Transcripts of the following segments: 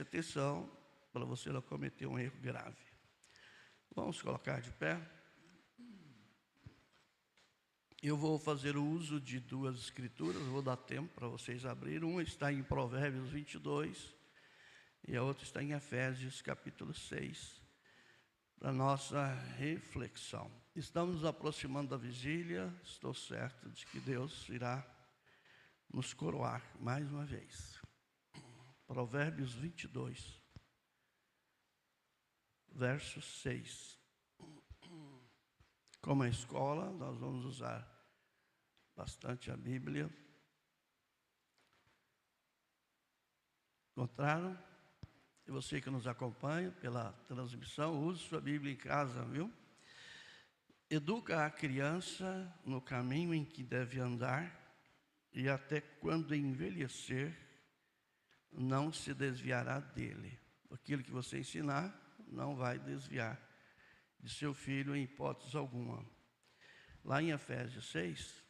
atenção para você não cometer um erro grave. Vamos colocar de pé. Eu vou fazer o uso de duas escrituras, vou dar tempo para vocês abrirem. Uma está em Provérbios 22 e a outra está em Efésios capítulo 6, para nossa reflexão. Estamos nos aproximando da vigília, estou certo de que Deus irá nos coroar mais uma vez. Provérbios 22, verso 6. Como a escola, nós vamos usar bastante a Bíblia. Encontraram? E você que nos acompanha pela transmissão, use sua Bíblia em casa, viu? Educa a criança no caminho em que deve andar, e até quando envelhecer, não se desviará dele. Aquilo que você ensinar, não vai desviar de seu filho em hipótese alguma. Lá em Efésios 6,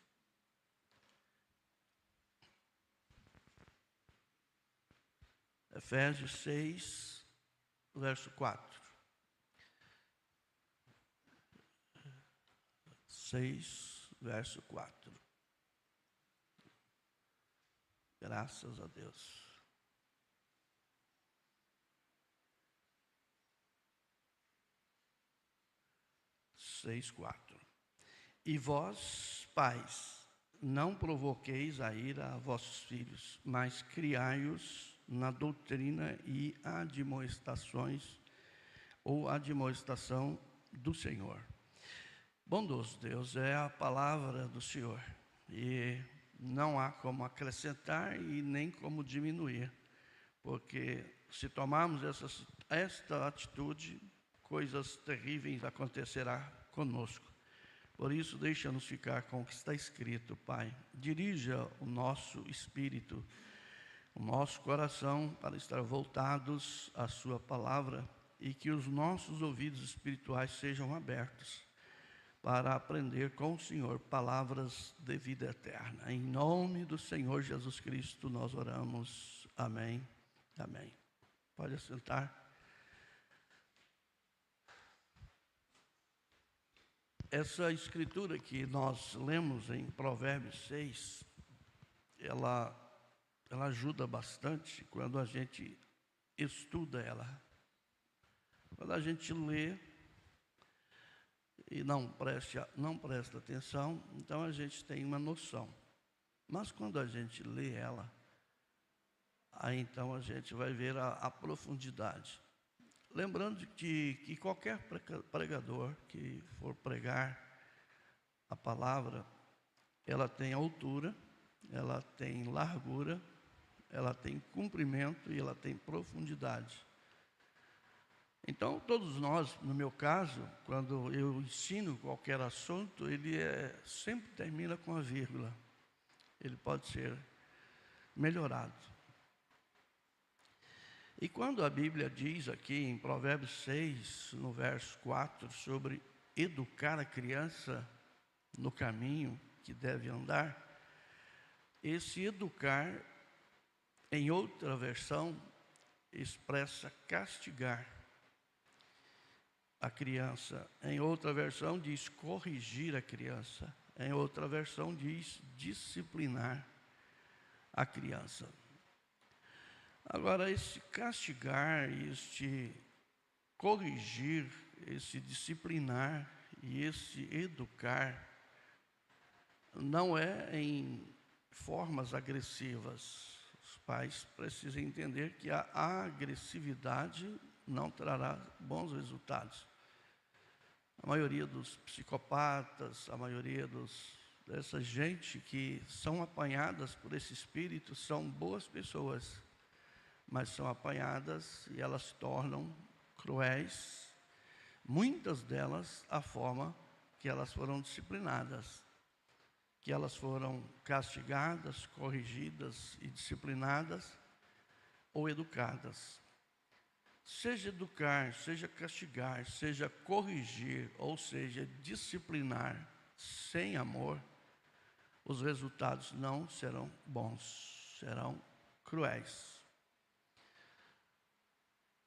Efésios 6, verso 4. 6, verso 4. Graças a Deus. Seis, 4. E vós, pais, não provoqueis a ira a vossos filhos, mas criai-os na doutrina e admoestações, ou admoestação do Senhor. Bondoso Deus, é a palavra do Senhor, e não há como acrescentar e nem como diminuir, porque se tomarmos esta atitude, coisas terríveis acontecerá conosco. Por isso, deixa-nos ficar com o que está escrito, Pai. Dirija o nosso espírito, o nosso coração, para estar voltados à sua palavra, e que os nossos ouvidos espirituais sejam abertos para aprender com o Senhor palavras de vida eterna. Em nome do Senhor Jesus Cristo nós oramos. Amém. Amém. Pode assentar. Essa escritura que nós lemos em Provérbios 6, ela ajuda bastante quando a gente estuda ela. Quando a gente lê e não presta atenção, então a gente tem uma noção. Mas quando a gente lê ela, aí então a gente vai ver a profundidade. Lembrando que qualquer pregador que for pregar a palavra, ela tem altura, ela tem largura, ela tem comprimento e ela tem profundidade. Então, todos nós, no meu caso, quando eu ensino qualquer assunto, ele sempre termina com a vírgula. Ele pode ser melhorado. E quando a Bíblia diz aqui em Provérbios 6, no verso 4, sobre educar a criança no caminho que deve andar, esse educar, em outra versão, expressa castigar a criança. Em outra versão diz corrigir a criança. Em outra versão diz disciplinar a criança. Agora, esse castigar, este corrigir, esse disciplinar e esse educar, não é em formas agressivas. Os pais precisam entender que a agressividade não trará bons resultados. A maioria dos psicopatas, a maioria dessa gente que são apanhadas por esse espírito são boas pessoas, mas são apanhadas e elas se tornam cruéis, muitas delas a forma que elas foram disciplinadas, que elas foram castigadas, corrigidas e disciplinadas ou educadas. Seja educar, seja castigar, seja corrigir, ou seja, disciplinar sem amor, os resultados não serão bons, serão cruéis.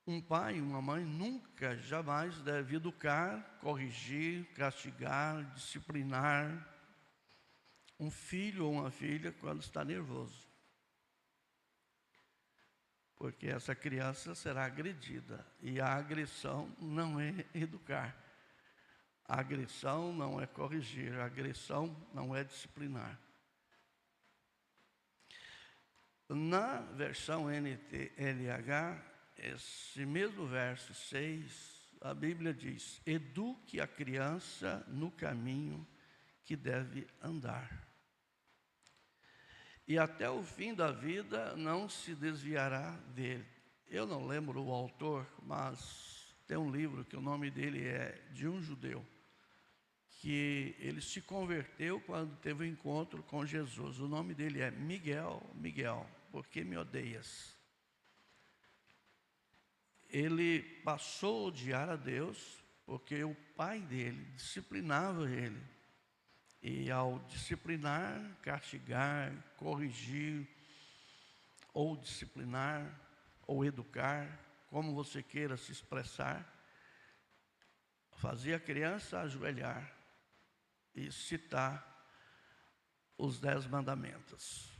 Um pai e uma mãe nunca, jamais deve educar, corrigir, castigar, disciplinar um filho ou uma filha quando está nervoso. Porque essa criança será agredida. E a agressão não é educar. A agressão não é corrigir. A agressão não é disciplinar. Na versão NTLH, esse mesmo verso 6, a Bíblia diz: eduque a criança no caminho que deve andar. E até o fim da vida não se desviará dele. Eu não lembro o autor, mas tem um livro que o nome dele é De um Judeu, que ele se converteu quando teve um encontro com Jesus. O nome dele é Miguel, por que me odeias? Ele passou a odiar a Deus porque o pai dele disciplinava ele. E ao disciplinar, castigar, corrigir, ou disciplinar, ou educar, como você queira se expressar, fazia a criança ajoelhar e citar os 10 mandamentos.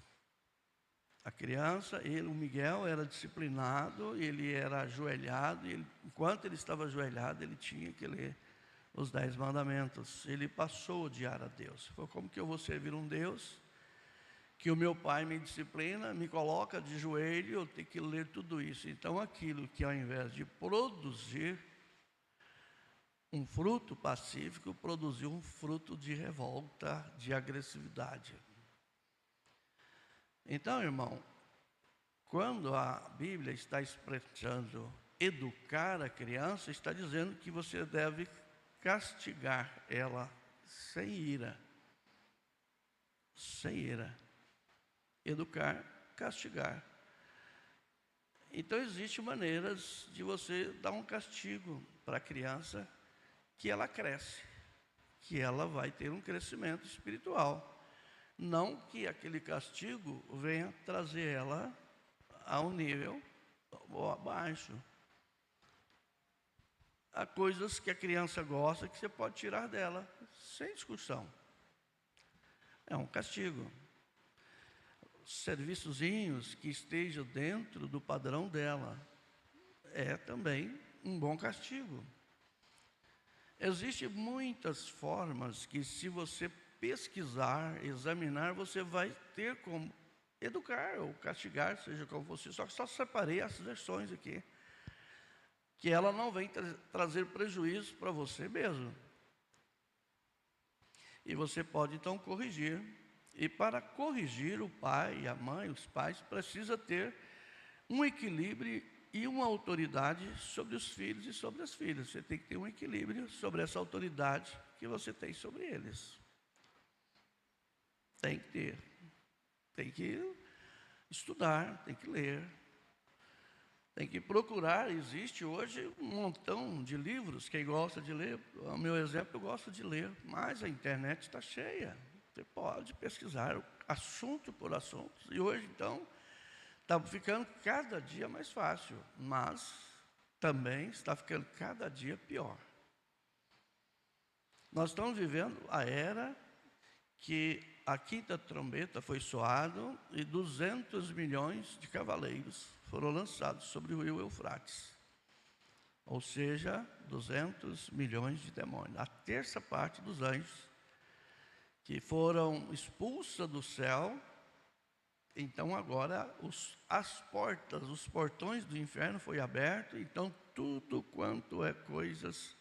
A criança, o Miguel era disciplinado, ele era ajoelhado, e enquanto ele estava ajoelhado, ele tinha que ler os 10 mandamentos. Ele passou a odiar a Deus. Foi como que eu vou servir um Deus que o meu pai me disciplina, me coloca de joelho, eu tenho que ler tudo isso. Então aquilo que ao invés de produzir um fruto pacífico, produziu um fruto de revolta, de agressividade. Então, irmão, quando a Bíblia está expressando educar a criança, está dizendo que você deve castigar ela sem ira. Sem ira. Educar, castigar. Então, existem maneiras de você dar um castigo para a criança que ela cresce, que ela vai ter um crescimento espiritual. Não que aquele castigo venha trazer ela a um nível ou abaixo. Há coisas que a criança gosta que você pode tirar dela, sem discussão. É um castigo. Serviçozinhos que estejam dentro do padrão dela, é também um bom castigo. Existem muitas formas que, se você pesquisar, examinar, você vai ter como educar ou castigar, seja como fosse. Só que só separei as versões aqui, que ela não vem trazer prejuízo para você mesmo. E você pode então corrigir. E para corrigir, o pai, a mãe, os pais, precisa ter um equilíbrio e uma autoridade sobre os filhos e sobre as filhas. Você tem que ter um equilíbrio sobre essa autoridade que você tem sobre eles. Tem que ter. Tem que estudar, tem que ler. Tem que procurar. Existe hoje um montão de livros. Quem gosta de ler, o meu exemplo, eu gosto de ler. Mas a internet está cheia. Você pode pesquisar assunto por assunto. E hoje, então, está ficando cada dia mais fácil, mas também está ficando cada dia pior. Nós estamos vivendo a era que a quinta trombeta foi soada e 200 milhões de cavaleiros foram lançados sobre o rio Eufrates. Ou seja, 200 milhões de demônios. A terça parte dos anjos que foram expulsos do céu. Então agora as portas, os portões do inferno foi aberto. Então tudo quanto é coisas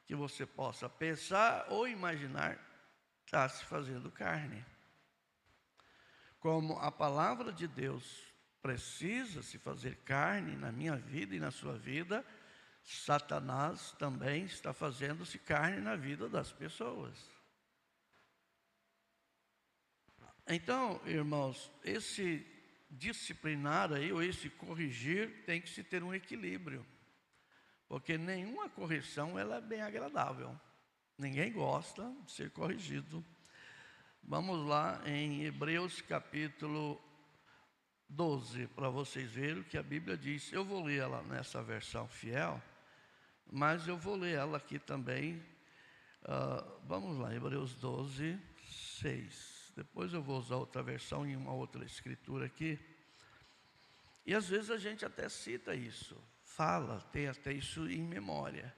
que você possa pensar ou imaginar está se fazendo carne. Como a palavra de Deus precisa se fazer carne na minha vida e na sua vida, Satanás também está fazendo-se carne na vida das pessoas. Então, irmãos, esse disciplinar aí, ou esse corrigir, tem que se ter um equilíbrio. Porque nenhuma correção ela é bem agradável. Ninguém gosta de ser corrigido. Vamos lá em Hebreus capítulo 12, para vocês verem o que a Bíblia diz. Eu vou ler ela nessa versão fiel, mas eu vou ler ela aqui também. Vamos lá, Hebreus 12, 6. Depois eu vou usar outra versão em uma outra escritura aqui. E às vezes a gente até cita isso, fala, tem até isso em memória.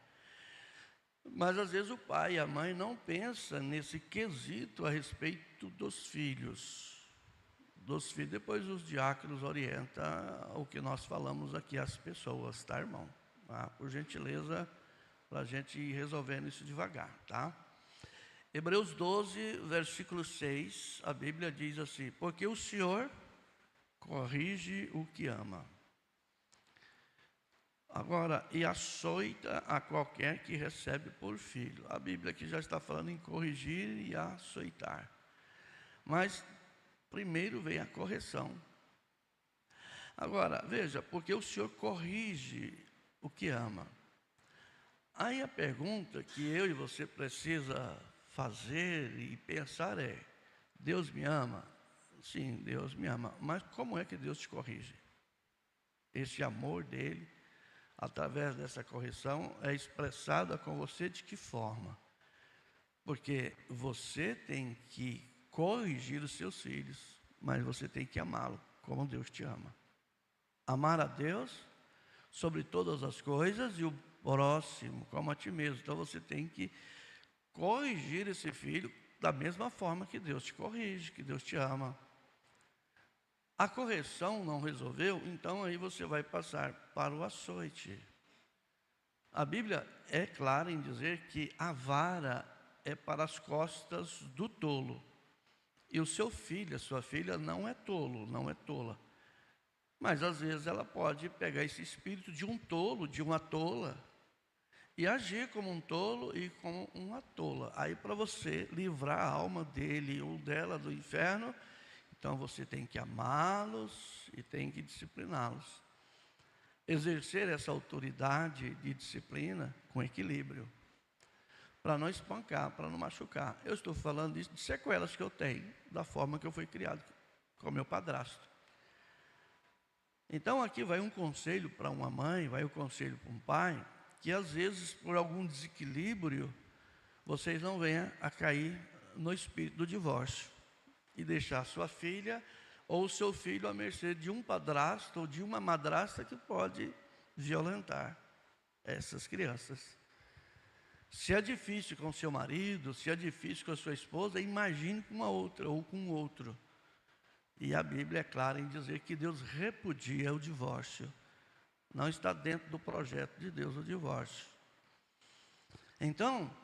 Mas às vezes o pai e a mãe não pensam nesse quesito a respeito dos filhos. Depois os diáconos orientam o que nós falamos aqui às pessoas, tá, irmão? Por gentileza, para a gente ir resolvendo isso devagar, tá? Hebreus 12, versículo 6, a Bíblia diz assim: porque o Senhor corrige o que ama. Agora, e açoita a qualquer que recebe por filho. A Bíblia aqui já está falando em corrigir e açoitar. Mas primeiro vem a correção. Agora, veja, porque o Senhor corrige o que ama. Aí a pergunta que eu e você precisa fazer e pensar é: Deus me ama? Sim, Deus me ama. Mas como é que Deus te corrige? Esse amor dele, através dessa correção, é expressada com você de que forma? Porque você tem que corrigir os seus filhos, mas você tem que amá-lo como Deus te ama. Amar a Deus sobre todas as coisas e o próximo como a ti mesmo. Então você tem que corrigir esse filho da mesma forma que Deus te corrige, que Deus te ama. A correção não resolveu, então aí você vai passar para o açoite. A Bíblia é clara em dizer que a vara é para as costas do tolo. E o seu filho, a sua filha não é tolo, não é tola. Mas às vezes ela pode pegar esse espírito de um tolo, de uma tola, e agir como um tolo e como uma tola. Aí para você livrar a alma dele ou dela do inferno, então você tem que amá-los e tem que discipliná-los. Exercer essa autoridade de disciplina com equilíbrio, para não espancar, para não machucar. Eu estou falando isso de sequelas que eu tenho, da forma que eu fui criado com meu padrasto. Então aqui vai um conselho para uma mãe, vai um conselho para um pai, que às vezes por algum desequilíbrio, vocês não venham a cair no espírito do divórcio e deixar sua filha ou seu filho à mercê de um padrasto ou de uma madrasta que pode violentar essas crianças. Se é difícil com seu marido, se é difícil com a sua esposa, imagine com uma outra ou com outro. E a Bíblia é clara em dizer que Deus repudia o divórcio. Não está dentro do projeto de Deus o divórcio. Então,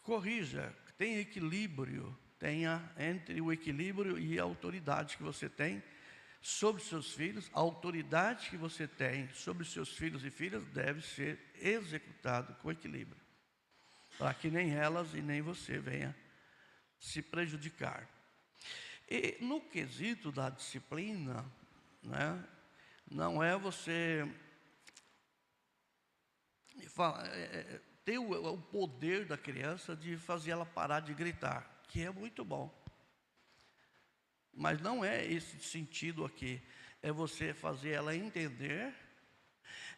corrija, tenha equilíbrio, tenha entre o equilíbrio e a autoridade que você tem sobre seus filhos. A autoridade que você tem sobre seus filhos e filhas deve ser executada com equilíbrio, para que nem elas e nem você venha se prejudicar. E no quesito da disciplina, né, não é você ter o poder da criança de fazer ela parar de gritar, que é muito bom. Mas não é esse sentido aqui. É você fazer ela entender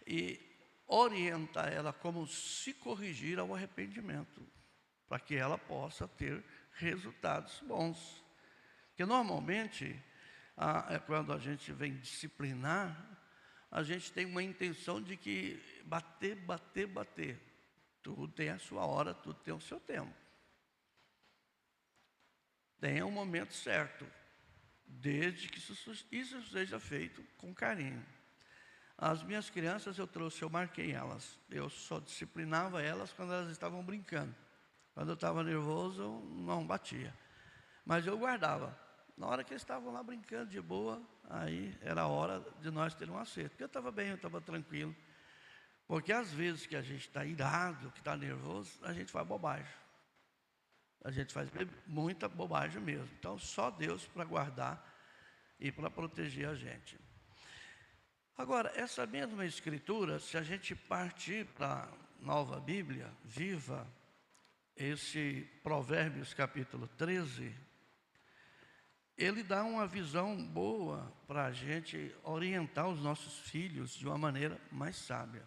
e orientar ela como se corrigir ao arrependimento, para que ela possa ter resultados bons. Porque normalmente, quando a gente vem disciplinar, a gente tem uma intenção de que bater. Tudo tem a sua hora, tudo tem o seu tempo. Tenha um momento certo, desde que isso seja feito com carinho. As minhas crianças eu marquei elas. Eu só disciplinava elas quando elas estavam brincando. Quando eu estava nervoso, eu não batia. Mas eu guardava. Na hora que eles estavam lá brincando de boa, aí era a hora de nós ter um acerto. Porque eu estava bem, eu estava tranquilo. Porque às vezes que a gente está irado, que está nervoso, a gente faz bobagem. A gente faz muita bobagem mesmo. Então, só Deus para guardar e para proteger a gente. Agora, essa mesma escritura, se a gente partir para a Nova Bíblia Viva, esse Provérbios capítulo 13, ele dá uma visão boa para a gente orientar os nossos filhos de uma maneira mais sábia.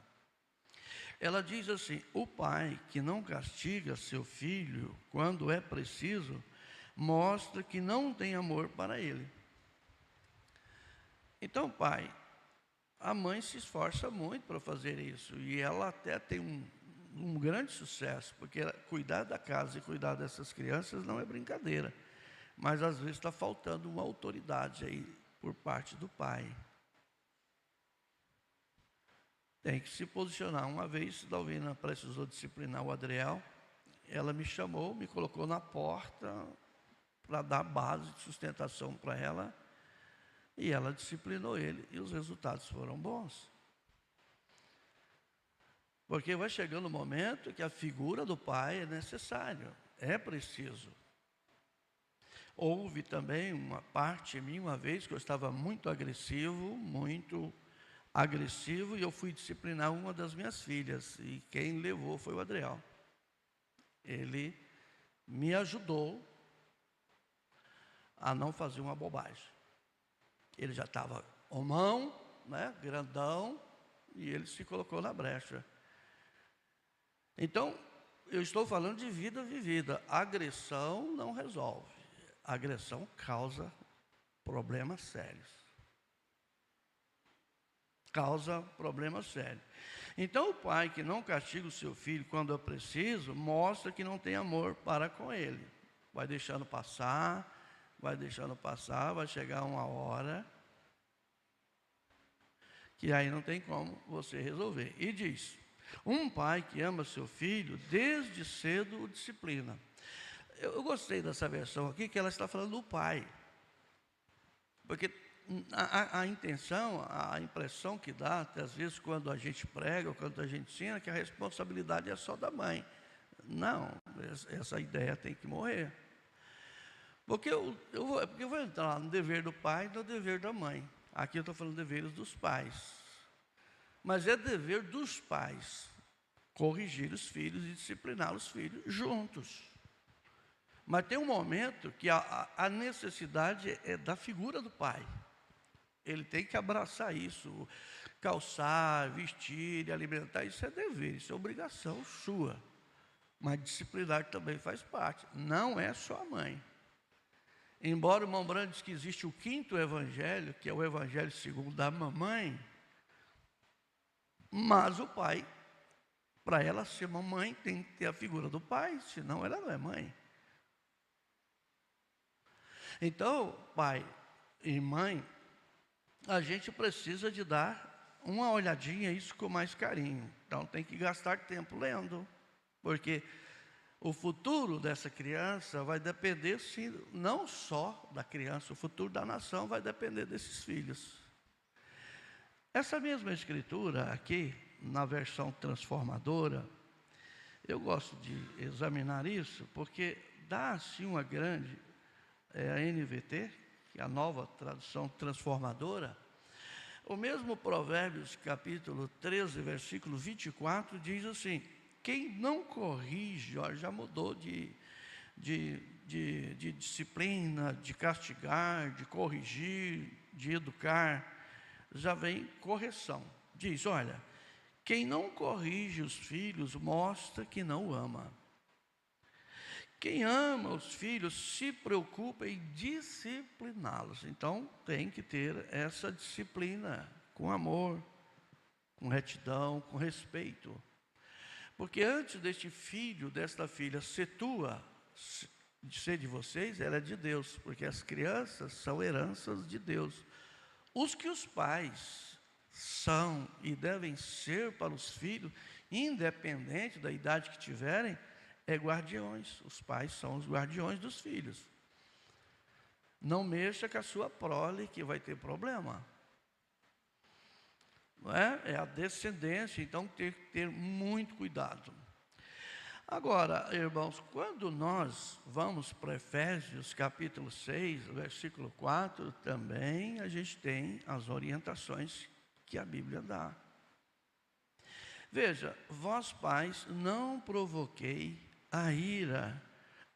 Ela diz assim: o pai que não castiga seu filho quando é preciso, mostra que não tem amor para ele. Então, pai, a mãe se esforça muito para fazer isso, e ela até tem um grande sucesso, porque cuidar da casa e cuidar dessas crianças não é brincadeira. Mas às vezes está faltando uma autoridade aí por parte do pai. Tem que se posicionar. Uma vez, Dalvina precisou disciplinar o Adriel, ela me chamou, me colocou na porta para dar base de sustentação para ela, e ela disciplinou ele, e os resultados foram bons. Porque vai chegando o momento que a figura do pai é necessário, é preciso. Houve também uma parte em mim, uma vez, que eu estava muito agressivo, e eu fui disciplinar uma das minhas filhas, e quem levou foi o Adriel. Ele me ajudou a não fazer uma bobagem. Ele já estava homão, né, grandão, e ele se colocou na brecha. Então, eu estou falando de vida vivida. Agressão não resolve. A agressão causa problemas sérios. Causa problemas sérios. Então, o pai que não castiga o seu filho quando é preciso, mostra que não tem amor para com ele. Vai deixando passar, vai chegar uma hora que aí não tem como você resolver. E diz: um pai que ama seu filho, desde cedo o disciplina. Eu gostei dessa versão aqui, que ela está falando do pai. Porque a intenção, a impressão que dá, até às vezes quando a gente prega, ou quando a gente ensina, que a responsabilidade é só da mãe. Não, essa ideia tem que morrer. Porque eu vou entrar no dever do pai e no dever da mãe. Aqui eu estou falando deveres dos pais. Mas é dever dos pais corrigir os filhos e disciplinar os filhos juntos. Mas tem um momento que a necessidade é da figura do pai. Ele tem que abraçar isso, calçar, vestir, alimentar, isso é dever, isso é obrigação sua. Mas disciplinar também faz parte, não é só a mãe. Embora o irmão Brando diz que existe o quinto evangelho, que é o evangelho segundo a mamãe, mas o pai, para ela ser mamãe, tem que ter a figura do pai, senão ela não é mãe. Então, pai e mãe, a gente precisa de dar uma olhadinha a isso com mais carinho. Então, tem que gastar tempo lendo, porque o futuro dessa criança vai depender, sim, não só da criança, o futuro da nação vai depender desses filhos. Essa mesma escritura aqui, na versão transformadora, eu gosto de examinar isso, porque dá assim uma grande, a NVT, que é a nova tradução transformadora, o mesmo Provérbios capítulo 13, versículo 24, diz assim: quem não corrige, ó, já mudou de disciplina, de castigar, de corrigir, de educar, já vem correção. Diz: olha, quem não corrige os filhos mostra que não ama. Quem ama os filhos se preocupa em discipliná-los. Então, tem que ter essa disciplina com amor, com retidão, com respeito. Porque antes deste filho, desta filha ser tua, de ser de vocês, ela é de Deus. Porque as crianças são heranças de Deus. Os que os pais são e devem ser para os filhos, independente da idade que tiverem, é guardiões. Os pais são os guardiões dos filhos. Não mexa com a sua prole, que vai ter problema. Não é? É a descendência, então tem que ter muito cuidado. Agora, irmãos, quando nós vamos para Efésios capítulo 6, versículo 4, também a gente tem as orientações que a Bíblia dá. Veja: vós pais, não provoquei a ira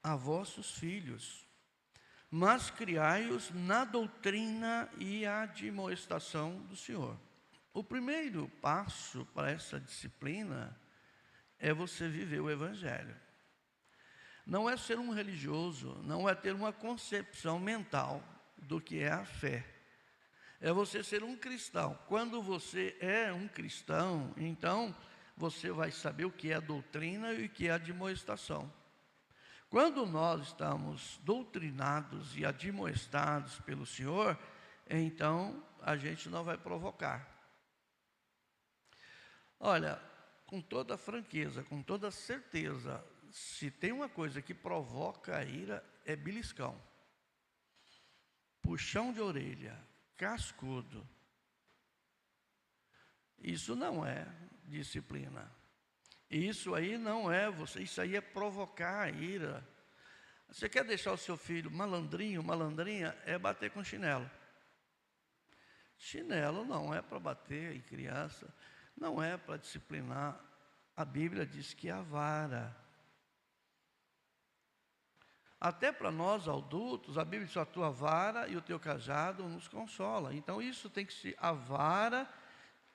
a vossos filhos, mas criai-os na doutrina e admoestação do Senhor. O primeiro passo para essa disciplina é você viver o Evangelho. Não é ser um religioso, não é ter uma concepção mental do que é a fé. É você ser um cristão. Quando você é um cristão, então você vai saber o que é doutrina e o que é admoestação. Quando nós estamos doutrinados e admoestados pelo Senhor, então a gente não vai provocar. Olha, com toda franqueza, com toda certeza, se tem uma coisa que provoca a ira, é beliscão, puxão de orelha, cascudo. Isso não é disciplina. Isso aí não é isso aí é provocar a ira. Você quer deixar o seu filho malandrinho, malandrinha, é bater com chinelo. Chinelo não é para bater em criança, não é para disciplinar. A Bíblia diz que é a vara. Até para nós adultos, a Bíblia diz: a tua vara e o teu cajado nos consola. Então isso tem que ser, a vara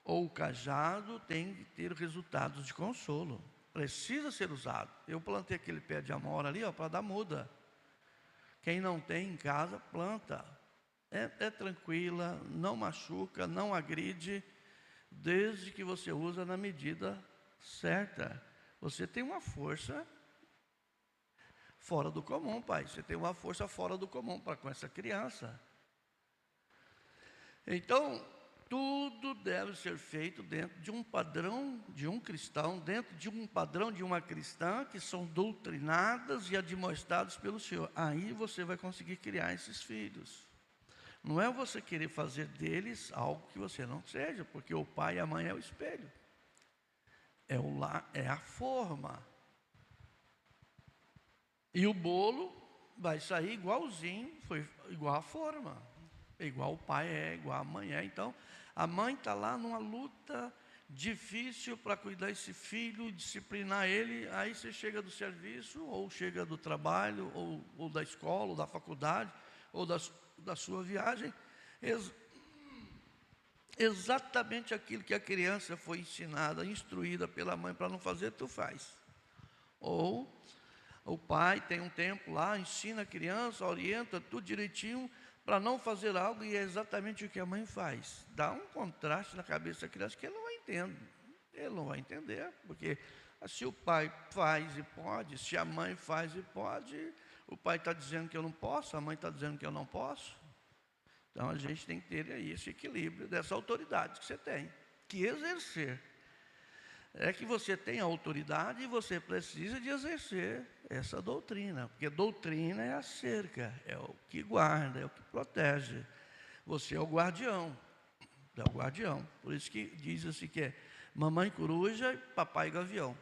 ou o cajado tem que ter resultados de consolo. Precisa ser usado. Eu plantei aquele pé de amora ali, para dar muda. Quem não tem em casa, planta. É tranquila, não machuca, não agride, desde que você usa na medida certa. Você tem uma força fora do comum, pai. Você tem uma força fora do comum para com essa criança. Então, tudo deve ser feito dentro de um padrão de um cristão, dentro de um padrão de uma cristã, que são doutrinadas e admoestadas pelo Senhor. Aí você vai conseguir criar esses filhos. Não é você querer fazer deles algo que você não seja, porque o pai e a mãe é o espelho. É a forma. E o bolo vai sair igualzinho, foi igual a forma. Igual o pai é, igual a mãe é. Então, a mãe está lá numa luta difícil para cuidar desse filho, disciplinar ele. Aí você chega do serviço, ou chega do trabalho, ou da escola, ou da faculdade, ou da sua viagem. Exatamente aquilo que a criança foi ensinada, instruída pela mãe para não fazer, tu faz. Ou o pai tem um tempo lá, ensina a criança, orienta tudo direitinho, para não fazer algo, e é exatamente o que a mãe faz. Dá um contraste na cabeça da criança que ele não vai entender. Ele não vai entender, porque se o pai faz e pode, se a mãe faz e pode, o pai está dizendo que eu não posso, a mãe está dizendo que eu não posso. Então a gente tem que ter aí esse equilíbrio dessa autoridade que você tem que exercer. É que você tem a autoridade e você precisa de exercer essa doutrina, porque doutrina é a cerca, é o que guarda, é o que protege. Você é o guardião, Por isso que diz assim que é mamãe coruja e papai gavião.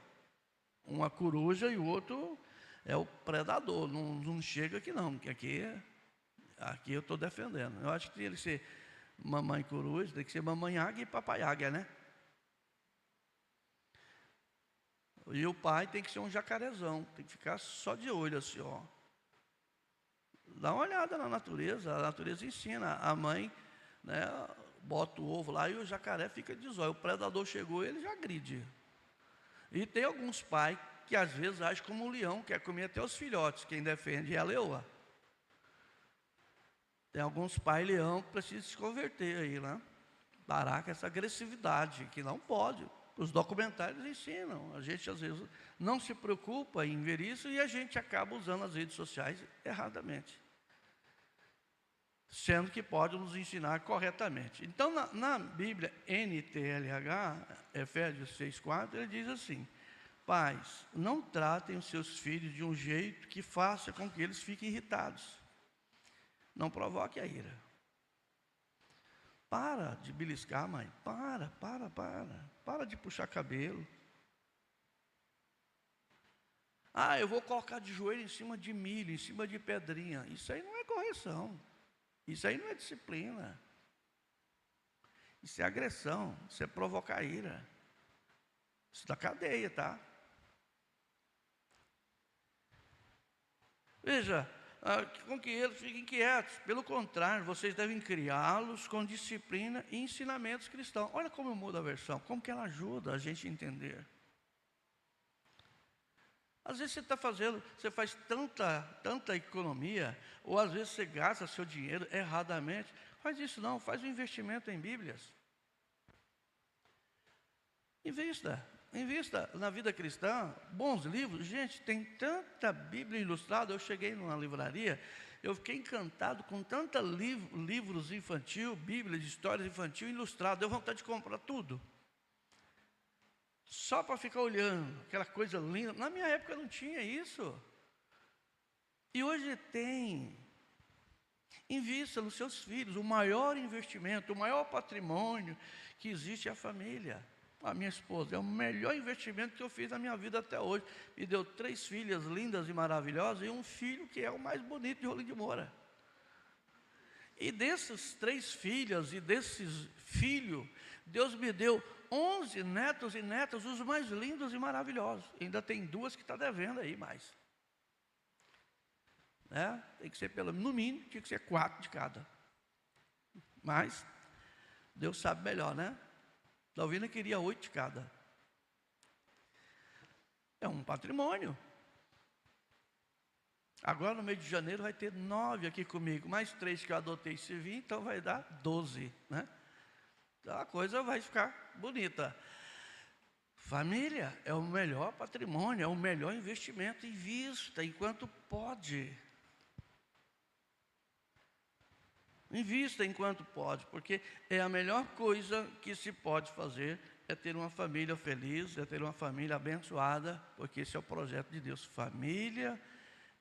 Uma coruja e o outro é o predador, não chega aqui não, porque aqui eu estou defendendo. Eu acho que tem que ser mamãe coruja, tem que ser mamãe águia e papai águia, né? E o pai tem que ser um jacarezão, tem que ficar só de olho assim, ó. Dá uma olhada na natureza, a natureza ensina. A mãe, né, bota o ovo lá e o jacaré fica de zóio. O predador chegou, ele já agride. E tem alguns pais que às vezes agem como um leão, quer comer até os filhotes. Quem defende é a leoa. Tem alguns pais leão que precisam se converter aí, né? Parar com essa agressividade, que não pode. Os documentários ensinam. A gente às vezes não se preocupa em ver isso e a gente acaba usando as redes sociais erradamente, sendo que pode nos ensinar corretamente. Então, na Bíblia NTLH, Efésios 6,4, ele diz assim: pais, não tratem os seus filhos de um jeito que faça com que eles fiquem irritados. Não provoque a ira. Para de beliscar, mãe. Para de puxar cabelo. Eu vou colocar de joelho em cima de milho, em cima de pedrinha. Isso aí não é correção. Isso aí não é disciplina. Isso é agressão. Isso é provocar ira. Isso dá cadeia, tá? Veja, com que eles fiquem quietos. Pelo contrário, vocês devem criá-los com disciplina e ensinamentos cristãos. Olha como muda a versão, como que ela ajuda a gente a entender. Às vezes você faz tanta economia, ou às vezes você gasta seu dinheiro erradamente. Faz isso não, faz um investimento em Bíblias. Invista na vida cristã, bons livros. Gente, tem tanta Bíblia ilustrada. Eu cheguei numa livraria, eu fiquei encantado com tanta livros infantil, Bíblia de histórias infantil ilustrado. Deu vontade de comprar tudo. Só para ficar olhando, aquela coisa linda. Na minha época não tinha isso. E hoje tem. Invista nos seus filhos. O maior investimento, o maior patrimônio que existe é a família. A minha esposa é o melhor investimento que eu fiz na minha vida até hoje. Me deu 3 filhas lindas e maravilhosas e um filho que é o mais bonito de Rolim de Moura. E desses 3 filhas e desses filhos, Deus me deu 11 netos e netas, os mais lindos e maravilhosos. Ainda tem 2 que está devendo aí mais. Né? Tem que ser no mínimo, tinha que ser 4 de cada. Mas Deus sabe melhor, né? Dalvina queria 8 de cada. É um patrimônio. Agora no mês de janeiro vai ter 9 aqui comigo, mais 3 que eu adotei se vir, então vai dar 12, né? Então a coisa vai ficar bonita. Família é o melhor patrimônio, é o melhor investimento. Invista enquanto pode. Invista enquanto pode, porque é a melhor coisa que se pode fazer, é ter uma família feliz, é ter uma família abençoada, porque esse é o projeto de Deus. Família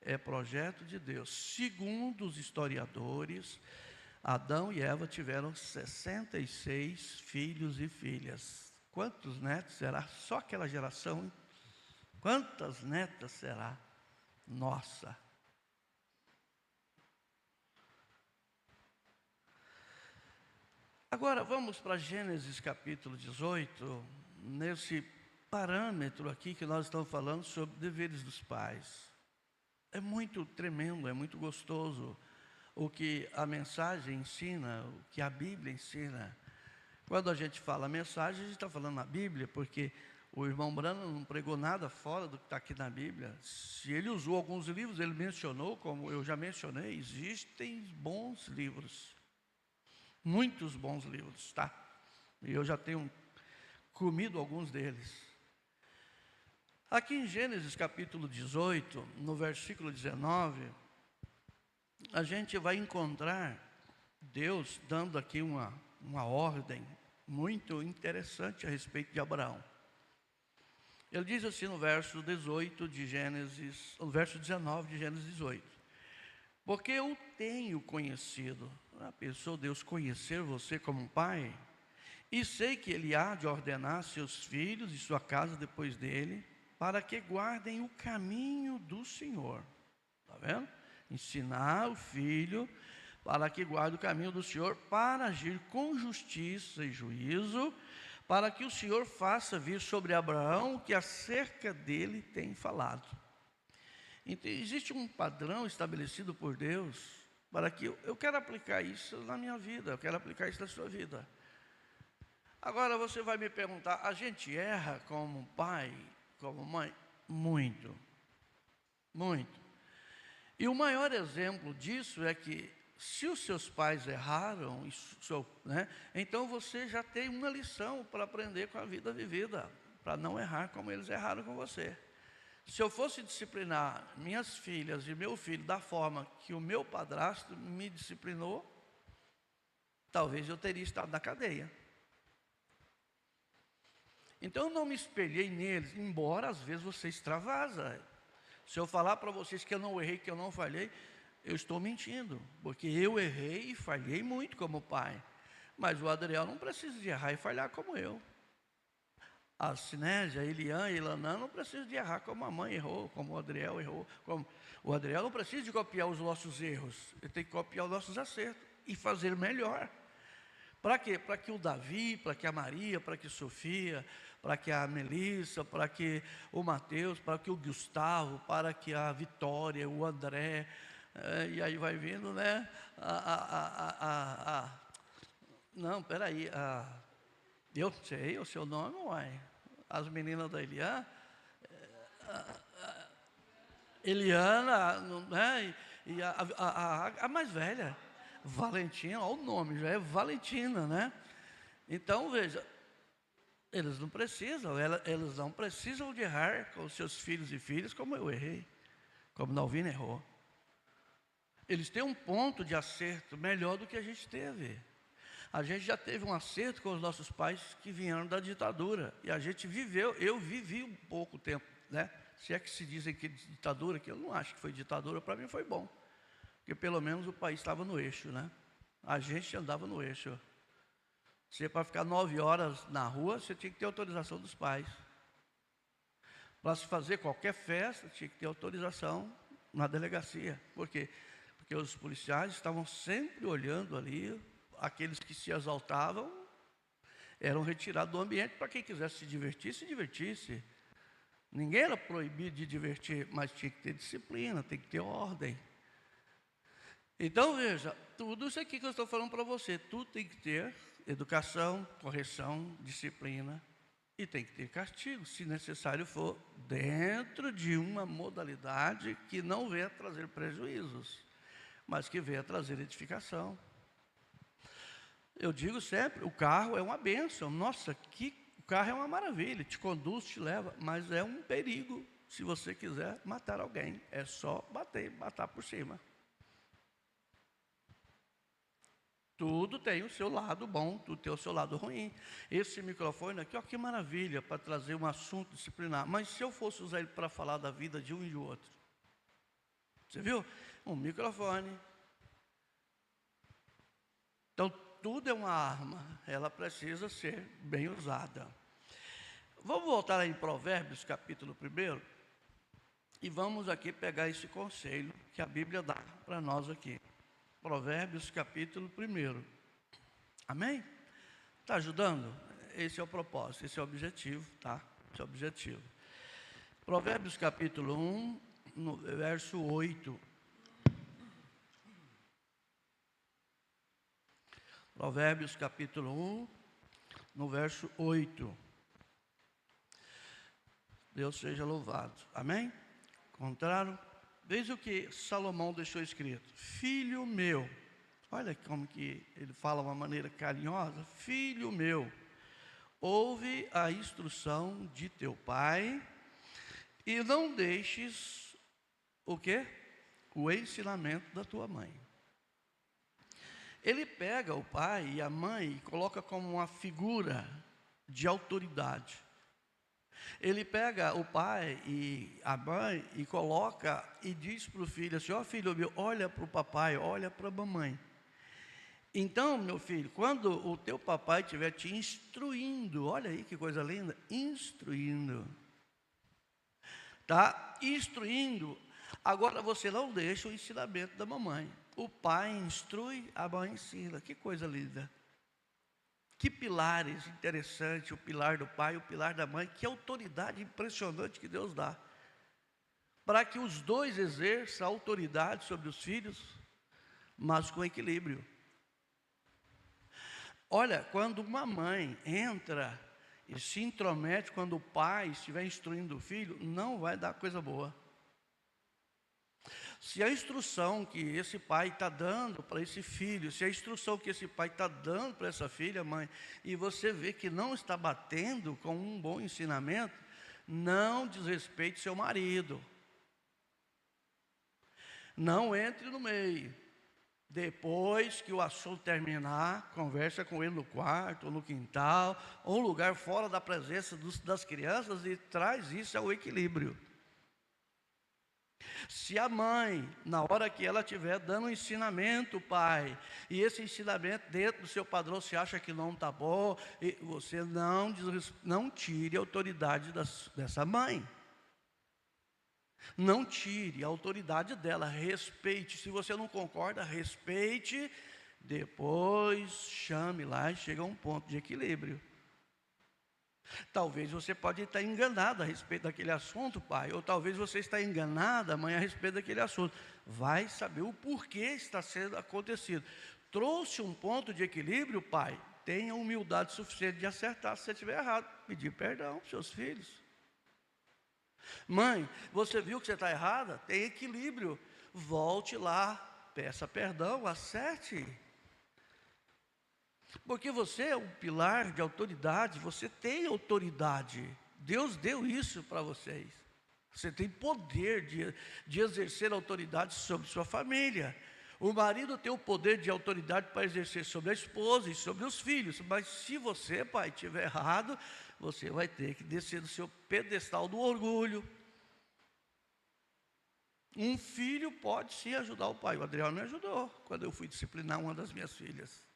é projeto de Deus. Segundo os historiadores, Adão e Eva tiveram 66 filhos e filhas. Quantos netos será? Só aquela geração, hein? Quantas netas será? Nossa! Agora vamos para Gênesis capítulo 18, nesse parâmetro aqui que nós estamos falando sobre deveres dos pais. É muito tremendo, é muito gostoso o que a mensagem ensina, o que a Bíblia ensina. Quando a gente fala mensagem, a gente está falando na Bíblia, porque o irmão Brano não pregou nada fora do que está aqui na Bíblia. Se ele usou alguns livros, ele mencionou, como eu já mencionei, existem bons livros. Muitos bons livros, tá? E eu já tenho comido alguns deles. Aqui em Gênesis capítulo 18, no versículo 19, a gente vai encontrar Deus dando aqui uma ordem muito interessante a respeito de Abraão. Ele diz assim no verso 18 de Gênesis, no verso 19 de Gênesis 18: porque eu tenho conhecido. Pensou Deus conhecer você como um pai? E sei que Ele há de ordenar seus filhos e sua casa depois dele, para que guardem o caminho do Senhor. Está vendo? Ensinar o filho para que guarde o caminho do Senhor, para agir com justiça e juízo, para que o Senhor faça vir sobre Abraão o que acerca dele tem falado. Então, existe um padrão estabelecido por Deus, para que eu quero aplicar isso na minha vida, eu quero aplicar isso na sua vida. Agora você vai me perguntar, a gente erra como pai, como mãe? Muito, muito. E o maior exemplo disso é que, se os seus pais erraram, então você já tem uma lição para aprender com a vida vivida, para não errar como eles erraram com você. Se eu fosse disciplinar minhas filhas e meu filho da forma que o meu padrasto me disciplinou, talvez eu teria estado na cadeia. Então eu não me espelhei neles, embora às vezes você extravasa. Se eu falar para vocês que eu não errei, que eu não falhei, eu estou mentindo, porque eu errei e falhei muito como pai. Mas o Adriel não precisa de errar e falhar como eu. A Sinésia, a Elian e a Ilanã não precisam de errar como a mãe errou, como o Adriel errou. O Adriel não precisa de copiar os nossos erros, ele tem que copiar os nossos acertos e fazer melhor. Para quê? Para que o Davi, para que a Maria, para que a Sofia, para que a Melissa, para que o Mateus, para que o Gustavo, para que a Vitória, o André, E aí vai vindo, né? Não, peraí. Eu sei o seu nome, uai. As meninas da Eliana. Eliana, né? E a mais velha, Valentina, olha o nome, já é Valentina, né? Então, veja, eles não precisam de errar com os seus filhos e filhas como eu errei, como Nalvina errou. Eles têm um ponto de acerto melhor do que a gente teve. A gente já teve um acerto com os nossos pais que vieram da ditadura. E a gente viveu, eu vivi um pouco tempo, né? Se é que se dizem que ditadura, que eu não acho que foi ditadura, para mim foi bom. Porque pelo menos o país estava no eixo, né? A gente andava no eixo. Você, para ficar 9 horas na rua, você tinha que ter autorização dos pais. Para se fazer qualquer festa, tinha que ter autorização na delegacia. Por quê? Porque os policiais estavam sempre olhando ali, aqueles que se exaltavam eram retirados do ambiente para quem quisesse se divertisse. Ninguém era proibido de divertir, mas tinha que ter disciplina, tem que ter ordem. Então, veja, tudo isso aqui que eu estou falando para você, tudo tem que ter educação, correção, disciplina, e tem que ter castigo, se necessário for, dentro de uma modalidade que não venha trazer prejuízos, mas que venha trazer edificação. Eu digo sempre, o carro é uma bênção. Nossa, o carro é uma maravilha, te conduz, te leva, mas é um perigo se você quiser matar alguém. É só matar por cima. Tudo tem o seu lado bom, tudo tem o seu lado ruim. Esse microfone aqui, ó, que maravilha, para trazer um assunto disciplinar. Mas se eu fosse usar ele para falar da vida de um e de outro? Você viu? Um microfone. Então, tudo é uma arma, ela precisa ser bem usada. Vamos voltar aí em Provérbios, capítulo 1, e vamos aqui pegar esse conselho que a Bíblia dá para nós aqui. Provérbios, capítulo 1. Amém? Está ajudando? Esse é o propósito, esse é o objetivo, tá? Esse é o objetivo. Provérbios, capítulo 1, no verso 8. Provérbios, capítulo 1, no verso 8. Deus seja louvado. Amém? Encontraram? Veja o que Salomão deixou escrito. Filho meu. Olha como que ele fala de uma maneira carinhosa. Filho meu, ouve a instrução de teu pai e não deixes o quê? O ensinamento da tua mãe. Ele pega o pai e a mãe e coloca como uma figura de autoridade. Ele pega o pai e a mãe e coloca e diz para o filho assim, ó filho meu, olha para o papai, olha para a mamãe. Então, meu filho, quando o teu papai estiver te instruindo, olha aí que coisa linda, instruindo. Tá? Instruindo, agora você não deixa o ensinamento da mamãe. O pai instrui, a mãe ensina. Que coisa linda. Que pilares interessantes, o pilar do pai, o pilar da mãe. Que autoridade impressionante que Deus dá. Para que os dois exerçam a autoridade sobre os filhos, mas com equilíbrio. Olha, quando uma mãe entra e se intromete, quando o pai estiver instruindo o filho, não vai dar coisa boa. Se a instrução que esse pai está dando para esse filho, se a instrução que esse pai está dando para essa filha, mãe, e você vê que não está batendo com um bom ensinamento, não desrespeite seu marido. Não entre no meio. Depois que o assunto terminar, conversa com ele no quarto, ou no quintal, ou um lugar fora da presença das crianças e traz isso ao equilíbrio. Se a mãe, na hora que ela estiver dando um ensinamento, pai, e esse ensinamento dentro do seu padrão você acha que não está bom, e você não tire a autoridade dessa mãe. Não tire a autoridade dela, respeite. Se você não concorda, respeite. Depois chame lá e chega a um ponto de equilíbrio. Talvez você pode estar enganado a respeito daquele assunto, pai, ou talvez você está enganada, mãe, a respeito daquele assunto. Vai saber o porquê está sendo acontecido. Trouxe um ponto de equilíbrio, pai, tenha humildade suficiente de acertar se você estiver errado, pedir perdão para os seus filhos. Mãe, você viu que você está errada? Tem equilíbrio, volte lá, peça perdão, acerte. Porque você é um pilar de autoridade, você tem autoridade. Deus deu isso para vocês. Você tem poder de exercer autoridade sobre sua família. O marido tem o poder de autoridade para exercer sobre a esposa e sobre os filhos. Mas se você, pai, estiver errado, você vai ter que descer do seu pedestal do orgulho. Um filho pode sim ajudar o pai. O Adriano me ajudou quando eu fui disciplinar uma das minhas filhas.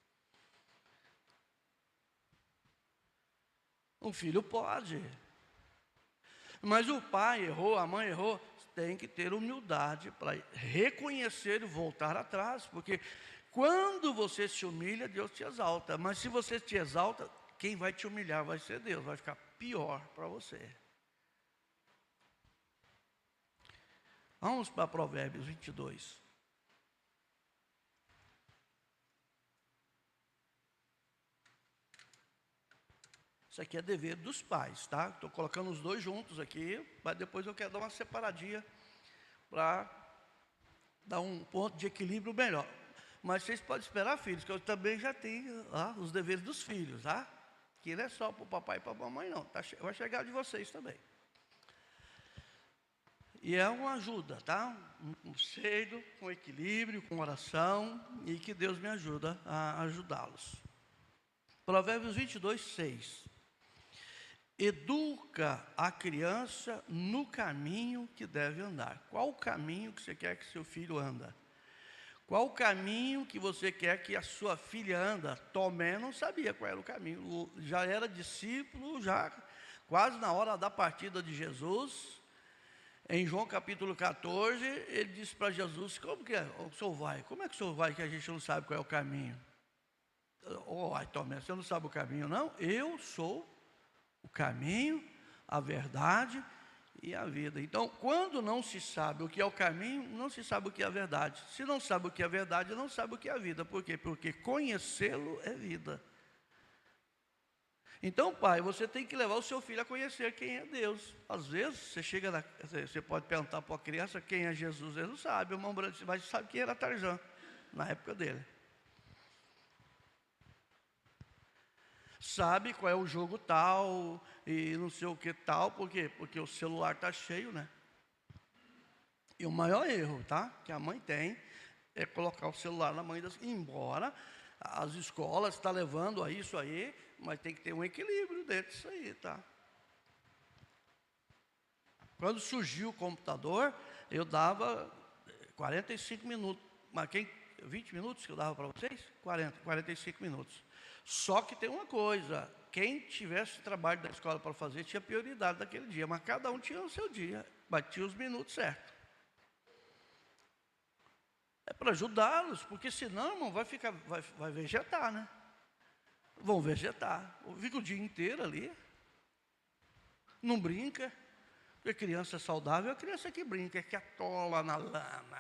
Um filho pode. Mas o pai errou, a mãe errou. Tem que ter humildade para reconhecer e voltar atrás. Porque quando você se humilha, Deus te exalta. Mas se você te exalta, quem vai te humilhar vai ser Deus. Vai ficar pior para você. Vamos para Provérbios 22. Isso aqui é dever dos pais, tá? Estou colocando os dois juntos aqui, mas depois eu quero dar uma separadinha para dar um ponto de equilíbrio melhor. Mas vocês podem esperar, filhos, que eu também já tenho os deveres dos filhos, tá? Que não é só para o papai e para a mamãe, não. Vai chegar de vocês também. E é uma ajuda, tá? Um conselho, com equilíbrio, com oração, e que Deus me ajuda a ajudá-los. Provérbios 22, 6. Educa a criança no caminho que deve andar. Qual o caminho que você quer que seu filho anda? Qual o caminho que você quer que a sua filha anda? Tomé não sabia qual era o caminho. Já era discípulo, já quase na hora da partida de Jesus. Em João capítulo 14, ele disse para Jesus: como que é? O senhor vai? Como é que o senhor vai que a gente não sabe qual é o caminho? Tomé, você não sabe o caminho, não? Eu sou o caminho, a verdade e a vida. Então, quando não se sabe o que é o caminho, não se sabe o que é a verdade. Se não sabe o que é a verdade, não sabe o que é a vida. Por quê? Porque conhecê-lo é vida. Então, pai, você tem que levar o seu filho a conhecer quem é Deus. Às vezes, você pode perguntar para a criança quem é Jesus, ele não sabe, o irmão branco, mas sabe quem era Tarzan, na época dele. Sabe qual é o jogo tal, e não sei o que tal, por quê? Porque o celular está cheio, né? E o maior erro, tá? Que a mãe tem, é colocar o celular na mãe das... Embora as escolas estão levando a isso aí, mas tem que ter um equilíbrio dentro disso aí, tá? Quando surgiu o computador, eu dava 45 minutos. Mas 20 minutos que eu dava para vocês? 45 minutos. Só que tem uma coisa, quem tivesse trabalho da escola para fazer, tinha prioridade daquele dia, mas cada um tinha o seu dia, batia os minutos certos. É para ajudá-los, porque senão, irmão, vai vegetar, né? Vão vegetar. Fica o dia inteiro ali, não brinca. Porque criança saudável é a criança que brinca, que atola na lama.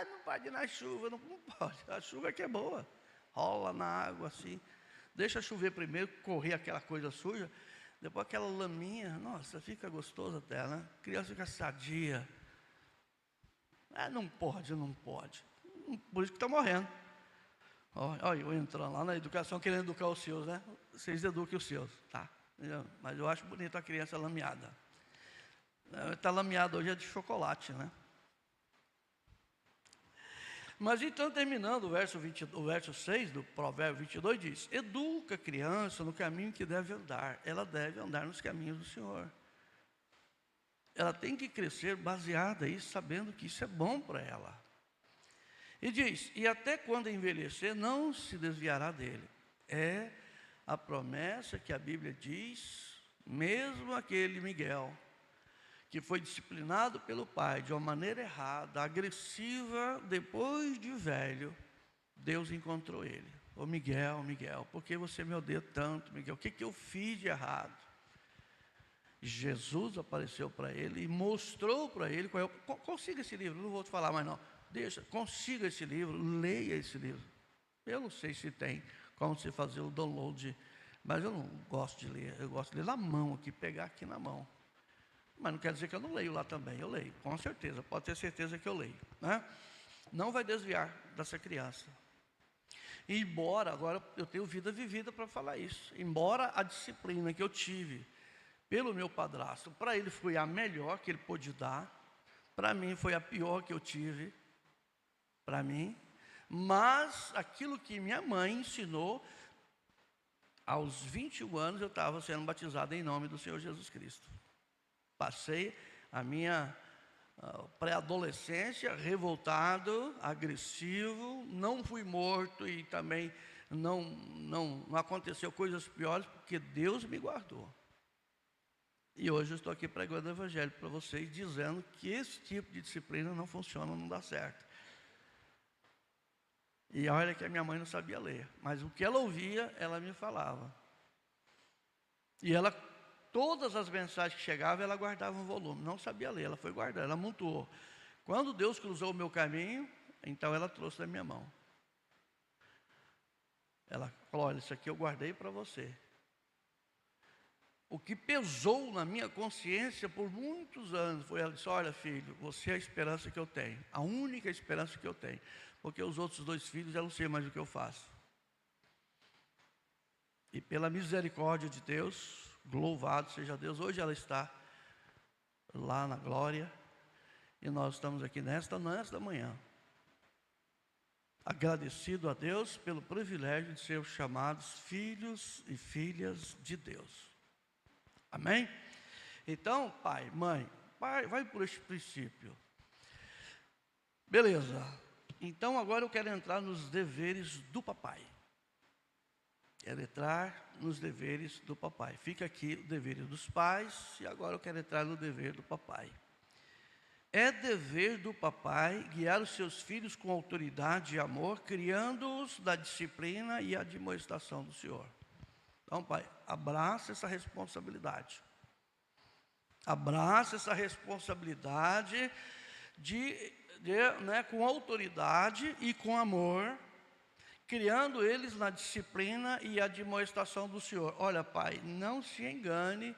Não pode ir na chuva, não pode. A chuva é que é boa. Rola na água assim. Deixa chover primeiro, correr aquela coisa suja. Depois aquela laminha, nossa, fica gostoso até, né? A criança fica sadia. Não pode. Por isso que está morrendo. Olha, eu entrando lá na educação, querendo educar os seus, né? Vocês eduquem os seus, tá? Mas eu acho bonito a criança lameada. Está lameada hoje é de chocolate, né? Mas então, terminando o verso 6 do Provérbio 22, diz: educa a criança no caminho que deve andar. Ela deve andar nos caminhos do Senhor. Ela tem que crescer baseada nisso, sabendo que isso é bom para ela. E diz: e até quando envelhecer, não se desviará dele. É a promessa que a Bíblia diz, mesmo aquele Miguel, que foi disciplinado pelo pai de uma maneira errada, agressiva, depois de velho, Deus encontrou ele. Ô Miguel, por que você me odeia tanto, Miguel? O que eu fiz de errado? Jesus apareceu para ele e mostrou para ele qual é. Consiga esse livro, não vou te falar mais não. Deixa, consiga esse livro, leia esse livro. Eu não sei se tem como você fazer o download, mas eu não gosto de ler, eu gosto de ler na mão aqui, pegar aqui na mão. Mas não quer dizer que eu não leio lá também, eu leio, com certeza, pode ter certeza que eu leio, né? Não vai desviar dessa criança. E embora, agora eu tenho vida vivida para falar isso, embora a disciplina que eu tive pelo meu padrasto, para ele foi a melhor que ele pôde dar, para mim foi a pior que eu tive, para mim, mas aquilo que minha mãe ensinou, aos 21 anos eu estava sendo batizado em nome do Senhor Jesus Cristo. Passei a minha pré-adolescência revoltado, agressivo, não fui morto e também não aconteceu coisas piores, porque Deus me guardou. E hoje eu estou aqui pregando o Evangelho para vocês, dizendo que esse tipo de disciplina não funciona, não dá certo. E olha que a minha mãe não sabia ler, mas o que ela ouvia, ela me falava. E ela, todas as mensagens que chegavam, ela guardava um volume, não sabia ler, ela foi guardando, ela amontoou. Quando Deus cruzou o meu caminho, então ela trouxe da minha mão. Ela falou, olha, isso aqui eu guardei para você. O que pesou na minha consciência por muitos anos foi ela disse, olha filho, você é a esperança que eu tenho, a única esperança que eu tenho, porque os outros 2 filhos eu não sei mais o que eu faço. E pela misericórdia de Deus, louvado seja Deus, hoje ela está lá na glória, e nós estamos aqui nesta manhã, agradecido a Deus pelo privilégio de sermos chamados filhos e filhas de Deus. Amém? Então, pai, mãe, vai por este princípio. Beleza. Então, agora eu quero entrar nos deveres do papai. Quero entrar nos deveres do papai. Fica aqui o dever dos pais, e agora eu quero entrar no dever do papai. É dever do papai guiar os seus filhos com autoridade e amor, criando-os na disciplina e admoestação do Senhor. Então, pai, abraça essa responsabilidade. Abraça essa responsabilidade com autoridade e com amor, criando eles na disciplina e admoestação do Senhor. Olha, pai, não se engane,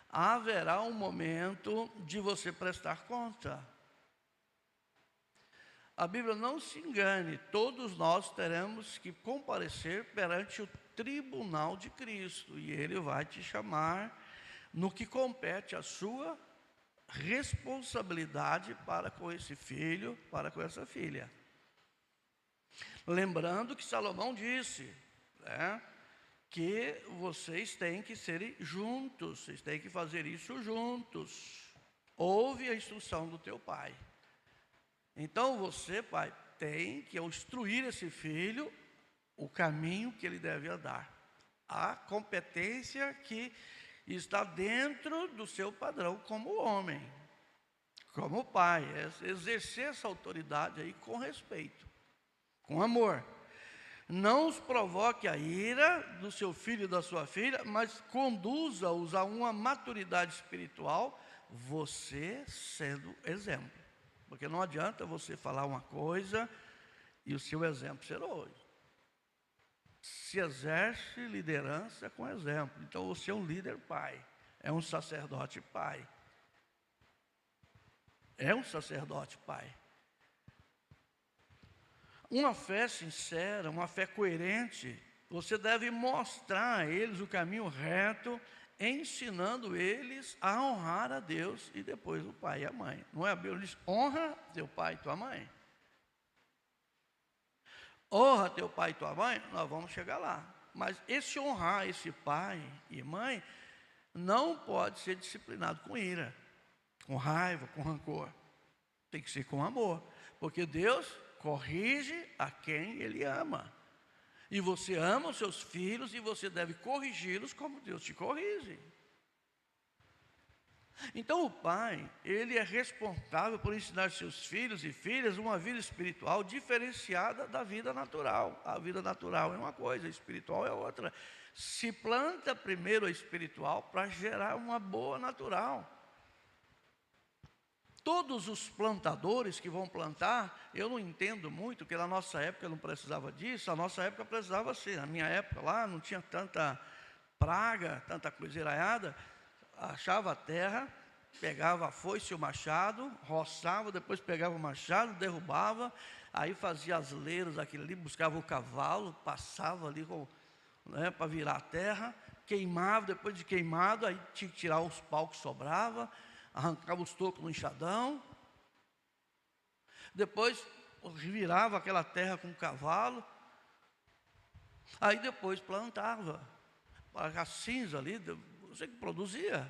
haverá um momento de você prestar conta. A Bíblia não se engane, todos nós teremos que comparecer perante o tribunal de Cristo, e Ele vai te chamar no que compete a sua responsabilidade para com esse filho, para com essa filha. Lembrando que Salomão disse, que vocês têm que ser juntos, vocês têm que fazer isso juntos. Ouve a instrução do teu pai. Então você, pai, tem que instruir esse filho o caminho que ele deve andar, a competência que está dentro do seu padrão como homem, como pai, exercer essa autoridade aí com respeito, com amor. Não os provoque a ira do seu filho e da sua filha, mas conduza-os a uma maturidade espiritual, você sendo exemplo. Porque não adianta você falar uma coisa e o seu exemplo ser outro. Se exerce liderança com exemplo. Então você é um líder pai, é um sacerdote pai. É um sacerdote pai. Uma fé sincera, uma fé coerente, você deve mostrar a eles o caminho reto, ensinando eles a honrar a Deus e depois o pai e a mãe. Não é? A Bíblia diz, honra teu pai e tua mãe. Honra teu pai e tua mãe, nós vamos chegar lá. Mas esse honrar esse pai e mãe não pode ser disciplinado com ira, com raiva, com rancor. Tem que ser com amor, porque Deus corrige a quem Ele ama. E você ama os seus filhos e você deve corrigi-los como Deus te corrige. Então o pai, ele é responsável por ensinar seus filhos e filhas uma vida espiritual diferenciada da vida natural. A vida natural é uma coisa, a espiritual é outra. Se planta primeiro a espiritual para gerar uma boa natural. Todos os plantadores que vão plantar, eu não entendo muito, porque na nossa época não precisava disso, a nossa época precisava sim. Na minha época lá não tinha tanta praga, tanta coiseiraiada, achava a terra, pegava a foice e o machado, roçava, depois pegava o machado, derrubava, aí fazia as leiras, aquilo ali, buscava o cavalo, passava ali para virar a terra, queimava, depois de queimado, aí tinha que tirar os paus que sobrava, arrancava os tocos no enxadão, depois virava aquela terra com o cavalo, aí depois plantava, a cinza ali, você que produzia,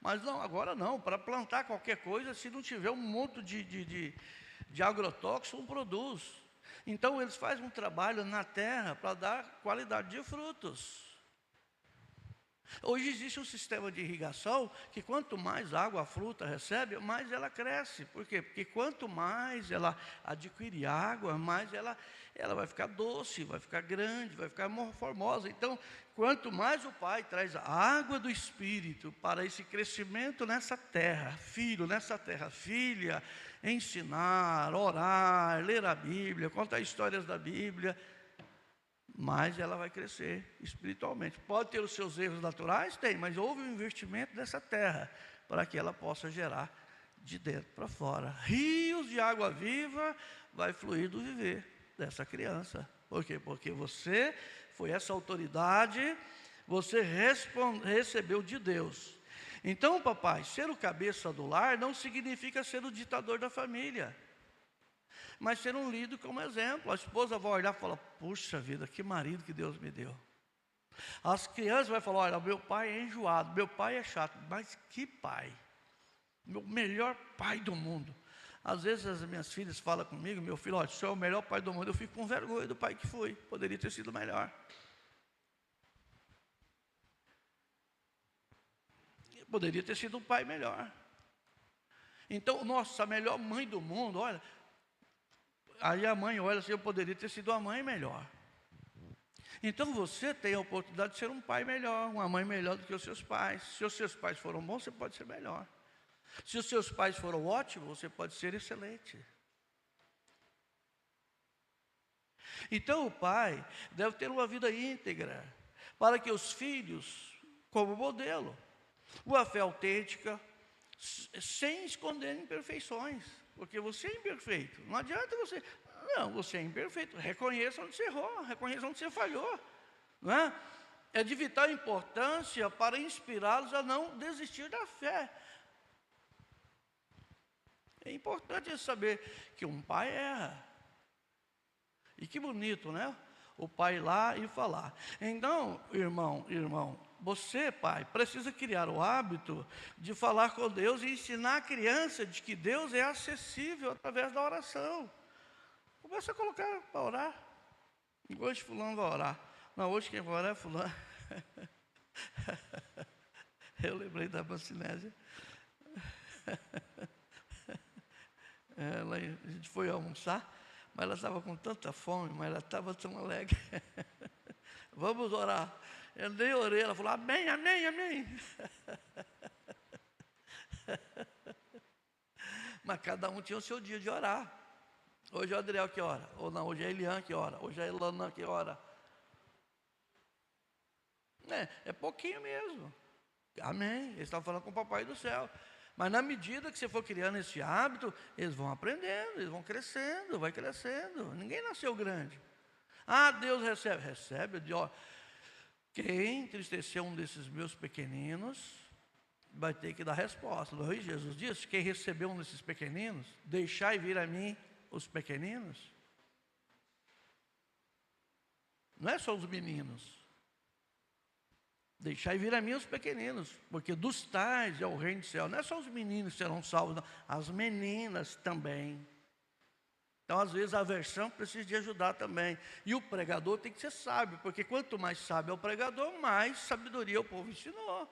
mas não, agora não, para plantar qualquer coisa, se não tiver um monte de agrotóxico, não produz. Então eles fazem um trabalho na terra para dar qualidade de frutos. Hoje existe um sistema de irrigação que quanto mais água a fruta recebe, mais ela cresce. Por quê? Porque quanto mais ela adquire água, mais ela vai ficar doce, vai ficar grande, vai ficar formosa. Então, quanto mais o Pai traz a água do Espírito para esse crescimento nessa terra, filho, nessa terra, filha, ensinar, orar, ler a Bíblia, contar histórias da Bíblia, mais ela vai crescer espiritualmente. Pode ter os seus erros naturais? Tem, mas houve um investimento nessa terra para que ela possa gerar de dentro para fora. Rios de água viva vai fluir do viver dessa criança. Por quê? Porque você foi essa autoridade, você recebeu de Deus. Então, papai, ser o cabeça do lar não significa ser o ditador da família, mas ser um líder como exemplo. A esposa vai olhar e falar: puxa vida, que marido que Deus me deu. As crianças vão falar: olha, meu pai é enjoado, meu pai é chato, mas que pai, meu melhor pai do mundo. Às vezes as minhas filhas falam comigo: meu filho, olha, o senhor é o melhor pai do mundo. Eu fico com vergonha do pai que fui, poderia ter sido melhor. Poderia ter sido um pai melhor. Então, nossa, a melhor mãe do mundo, olha. Aí a mãe olha assim: eu poderia ter sido uma mãe melhor. Então você tem a oportunidade de ser um pai melhor, uma mãe melhor do que os seus pais. Se os seus pais foram bons, você pode ser melhor. Se os seus pais foram ótimos, você pode ser excelente. Então o pai deve ter uma vida íntegra, para que os filhos, como modelo, uma fé autêntica, sem esconder imperfeições. Porque você é imperfeito, não adianta você... Não, você é imperfeito, reconheça onde você errou, reconheça onde você falhou, não é? É de vital importância para inspirá-los a não desistir da fé. É importante saber que um pai erra. E que bonito, né? O pai ir lá e falar. Então, irmão, você, pai, precisa criar o hábito de falar com Deus e ensinar a criança de que Deus é acessível através da oração. Começa a colocar para orar. Hoje fulano vai orar. Não, hoje quem vai orar é fulano. Eu lembrei da Bacinésia. A gente foi almoçar, mas ela estava com tanta fome, mas ela estava tão alegre. Vamos orar. Eu nem orei, ela falou: amém, amém, amém. Mas cada um tinha o seu dia de orar. Hoje é o Adriel que ora, ou não, hoje é a Eliane que ora, hoje é a Ilana que ora. É pouquinho mesmo. Amém. Eles estão falando com o Papai do Céu. Mas na medida que você for criando esse hábito, eles vão aprendendo, eles vão crescendo, vai crescendo. Ninguém nasceu grande. Ah, Deus recebe. Recebe. Quem entristeceu um desses meus pequeninos vai ter que dar resposta. O Rei Jesus disse: quem recebeu um desses pequeninos, deixai vir a mim os pequeninos. Não é só os meninos. Deixai vir a mim os pequeninos, porque dos tais é o reino do céu. Não é só os meninos que serão salvos, não. As meninas também. Então, às vezes, a versão precisa de ajudar também. E o pregador tem que ser sábio, porque quanto mais sábio é o pregador, mais sabedoria o povo ensinou.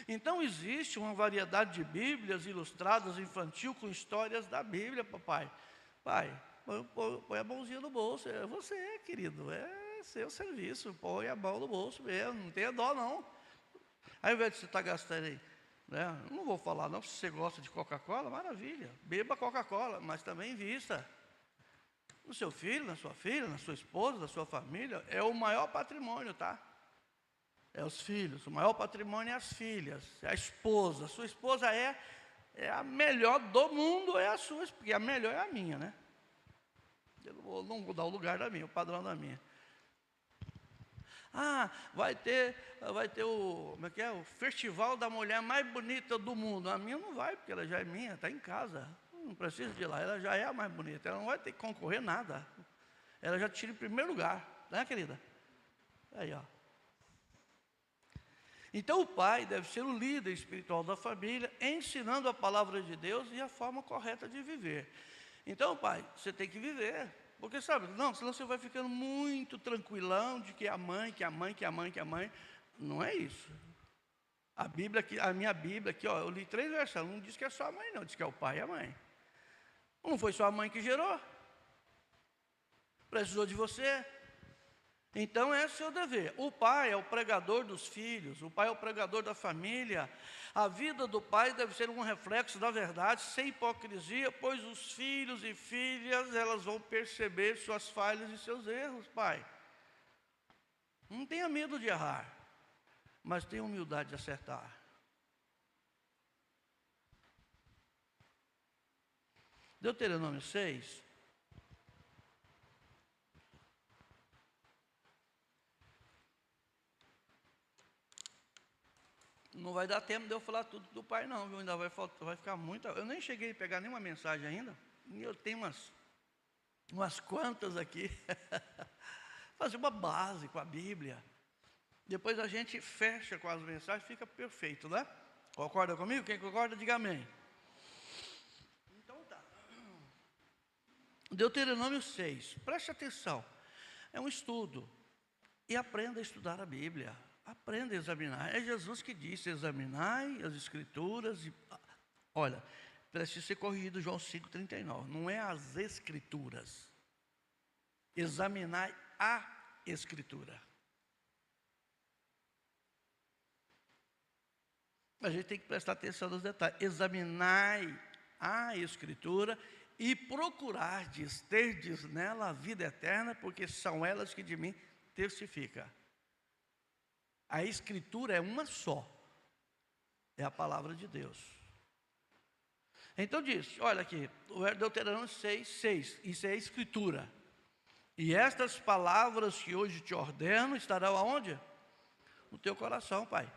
Então, existe uma variedade de Bíblias ilustradas infantil com histórias da Bíblia, papai. Pai, põe a mãozinha no bolso, é você, querido, é seu serviço, põe a mão no bolso mesmo, não tenha dó não. Ao invés de você estar gastando aí, né? Não vou falar não, se você gosta de Coca-Cola, maravilha, beba Coca-Cola, mas também invista no seu filho, na sua filha, na sua esposa, na sua família. É o maior patrimônio, tá? É os filhos, o maior patrimônio é as filhas, é a esposa. A sua esposa é a melhor do mundo, é a sua, porque a melhor é a minha, né? Eu não vou dar o lugar da minha, o padrão da minha. Ah, vai ter o, como é que é? O festival da mulher mais bonita do mundo. A minha não vai, porque ela já é minha, está em casa. Não precisa de ir lá, ela já é a mais bonita. Ela não vai ter que concorrer nada. Ela já tira em primeiro lugar, né, querida? Aí, ó. Então o pai deve ser o líder espiritual da família, ensinando a palavra de Deus e a forma correta de viver. Então, pai, você tem que viver. Porque sabe, não, senão você vai ficando muito tranquilão de que a mãe. Não é isso. A Bíblia aqui, a minha Bíblia aqui, ó, eu li 3 versões, não diz que é só a mãe, não, diz que é o pai e a mãe. Não foi só a mãe que gerou. Precisou de você. Então é seu dever. O pai é o pregador dos filhos, o pai é o pregador da família. A vida do pai deve ser um reflexo da verdade, sem hipocrisia, pois os filhos e filhas, elas vão perceber suas falhas e seus erros, pai. Não tenha medo de errar, mas tenha humildade de acertar. Deuteronômio 6. Não vai dar tempo de eu falar tudo do pai, não, viu? Ainda vai ficar muito. Eu nem cheguei a pegar nenhuma mensagem ainda. E eu tenho umas quantas aqui. Fazer uma base com a Bíblia. Depois a gente fecha com as mensagens, fica perfeito, né? Concorda comigo? Quem concorda, diga amém. Então tá. Deuteronômio 6. Preste atenção. É um estudo. E aprenda a estudar a Bíblia. Aprenda a examinar. É Jesus que disse: examinai as Escrituras. Olha, precisa ser corrigido João 5,39. Não é as Escrituras. Examinai a Escritura. A gente tem que prestar atenção nos detalhes. Examinai a Escritura e procurardes, terdes nela a vida eterna, porque são elas que de mim testificam. A Escritura é uma só, é a palavra de Deus. Então diz, olha aqui, o Deuteronômio 6, isso é a Escritura. E estas palavras que hoje te ordeno estarão aonde? No teu coração, pai.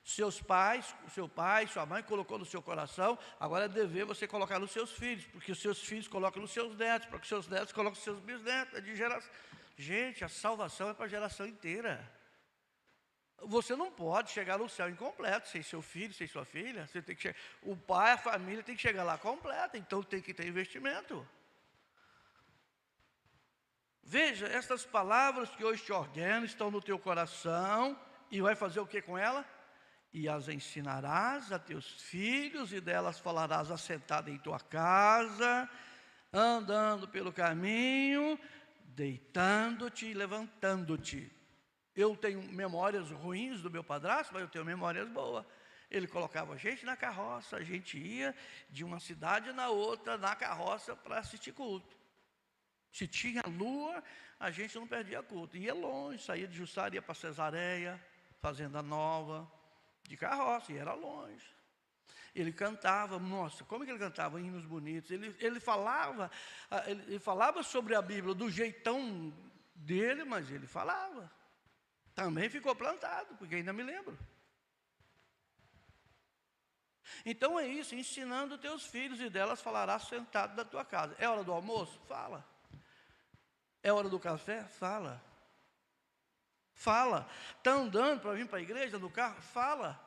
Seus pais, o seu pai, sua mãe colocou no seu coração, agora é dever você colocar nos seus filhos, porque os seus filhos colocam nos seus netos, para que os seus netos coloquem nos seus bisnetos, é de geração. Gente, a salvação é para a geração inteira. Você não pode chegar no céu incompleto, sem seu filho, sem sua filha. Você tem que chegar, o pai, a família tem que chegar lá completa, então tem que ter investimento. Veja, estas palavras que hoje te ordeno estão no teu coração, e vai fazer o que com ela? E as ensinarás a teus filhos, e delas falarás assentado em tua casa, andando pelo caminho, deitando-te e levantando-te. Eu tenho memórias ruins do meu padrasto, mas eu tenho memórias boas. Ele colocava a gente na carroça, a gente ia de uma cidade na outra, na carroça, para assistir culto. Se tinha lua, a gente não perdia culto. Ia longe, saía de Jussara, ia para Cesareia, Fazenda Nova, de carroça, e era longe. Ele cantava, nossa, como que ele cantava? Hinos bonitos. Ele falava sobre a Bíblia do jeitão dele, mas ele falava. Também ficou plantado, porque ainda me lembro. Então é isso, ensinando teus filhos, e delas falarás sentado da tua casa. É hora do almoço? Fala. É hora do café? Fala. Fala. Está andando para vir para a igreja no carro? Fala.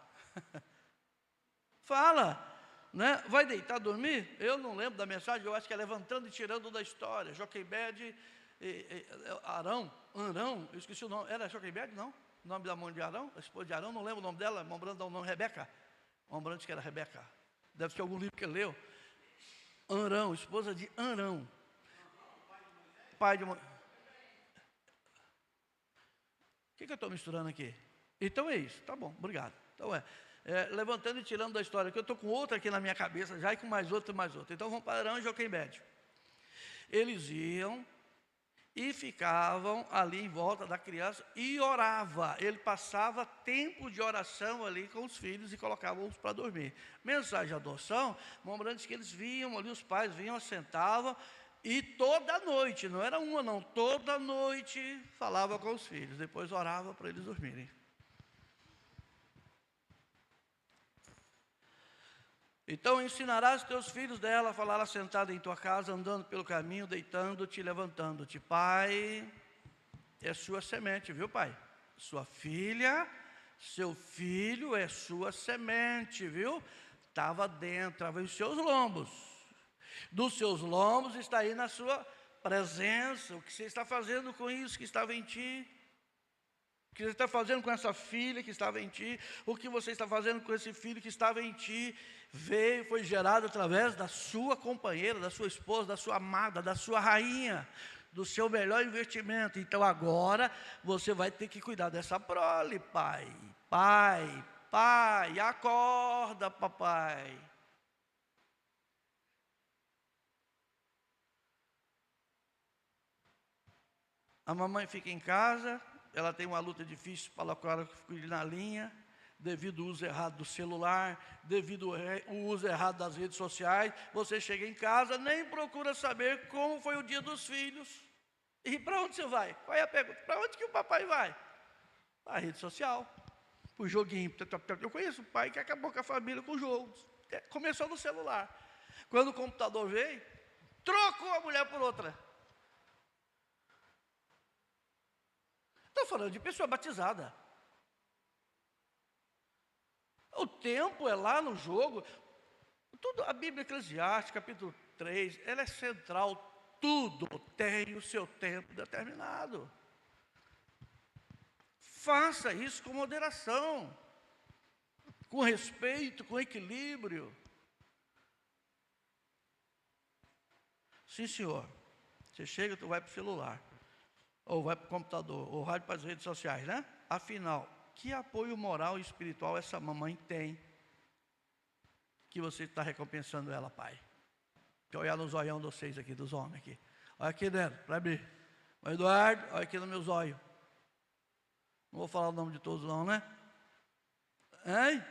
Fala. Né? Vai deitar, dormir? Eu não lembro da mensagem, eu acho que é levantando e tirando da história. Joquebede, Arão, eu esqueci o nome. Era Joquebede, não? O nome da mãe de Arão, a esposa de Arão, não lembro o nome dela. Mombrando dá o nome Rebeca. Mombrando disse que era Rebeca. Deve ser algum livro que ele leu. Arão, esposa de Arão. Pai de Moisés. que eu estou misturando aqui? Então é isso, tá bom, obrigado. Então levantando e tirando da história, que eu estou com outra aqui na minha cabeça já, e com mais outra e mais outra. Então vamos para Arão e Joquebede. Eles iam e ficavam ali em volta da criança e orava. Ele passava tempo de oração ali com os filhos e colocava-os para dormir. Mensagem de adoção, lembrando que eles vinham ali, os pais vinham, assentavam, e toda noite, não era uma não, toda noite falava com os filhos, depois orava para eles dormirem. Então ensinarás teus filhos dela a falar assentado em tua casa, andando pelo caminho, deitando-te, levantando-te. Pai, é sua semente, viu, pai? Sua filha, seu filho é sua semente, viu? Estava dentro, estava em seus lombos. Dos seus lombos está aí na sua presença. O que você está fazendo com isso que estava em ti? O que você está fazendo com essa filha que estava em ti? O que você está fazendo com esse filho que estava em ti? Foi gerado através da sua companheira, da sua esposa, da sua amada, da sua rainha, do seu melhor investimento. Então agora você vai ter que cuidar dessa prole, pai. Pai, acorda, papai. A mamãe fica em casa, ela tem uma luta difícil para colocar o filho na linha, devido ao uso errado do celular, devido ao uso errado das redes sociais. Você chega em casa, nem procura saber como foi o dia dos filhos. E para onde você vai? Qual é a pergunta? Para onde que o papai vai? Para a rede social, para o joguinho. Eu conheço um pai que acabou com a família com jogos. Começou no celular. Quando o computador veio, trocou a mulher por outra. Estou falando de pessoa batizada. O tempo é lá no jogo. Tudo, a Bíblia Eclesiástica, capítulo 3, ela é central. Tudo tem o seu tempo determinado. Faça isso com moderação, com respeito, com equilíbrio. Sim, senhor. Você chega, tu vai para o celular, ou vai para o computador, ou vai para as redes sociais, né? Afinal, que apoio moral e espiritual essa mamãe tem, que você está recompensando ela, pai? Deixa eu olhar nos olhão de vocês aqui, dos homens aqui. Olha aqui dentro, para abrir. O Eduardo, olha aqui no meus olhos. Não vou falar o nome de todos não, né? Hein?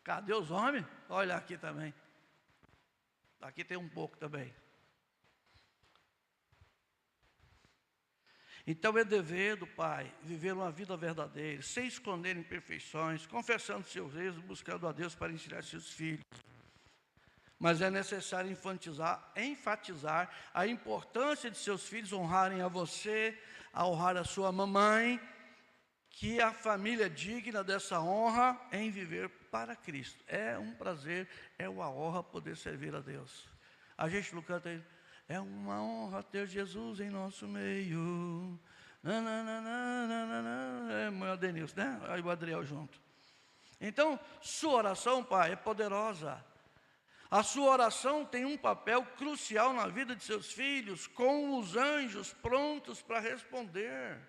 Cadê os homens? Olha aqui também. Aqui tem um pouco também. Então é dever do pai viver uma vida verdadeira, sem esconder imperfeições, confessando seus erros, buscando a Deus para ensinar seus filhos. Mas é necessário enfatizar a importância de seus filhos honrarem a você, a honrar a sua mamãe, que a família é digna dessa honra em viver para Cristo. É um prazer, é uma honra poder servir a Deus. A gente não canta aí, é uma honra ter Jesus em nosso meio. É o Denilson, né? Aí o Adriel junto. Então, sua oração, pai, é poderosa. A sua oração tem um papel crucial na vida de seus filhos, com os anjos prontos para responder.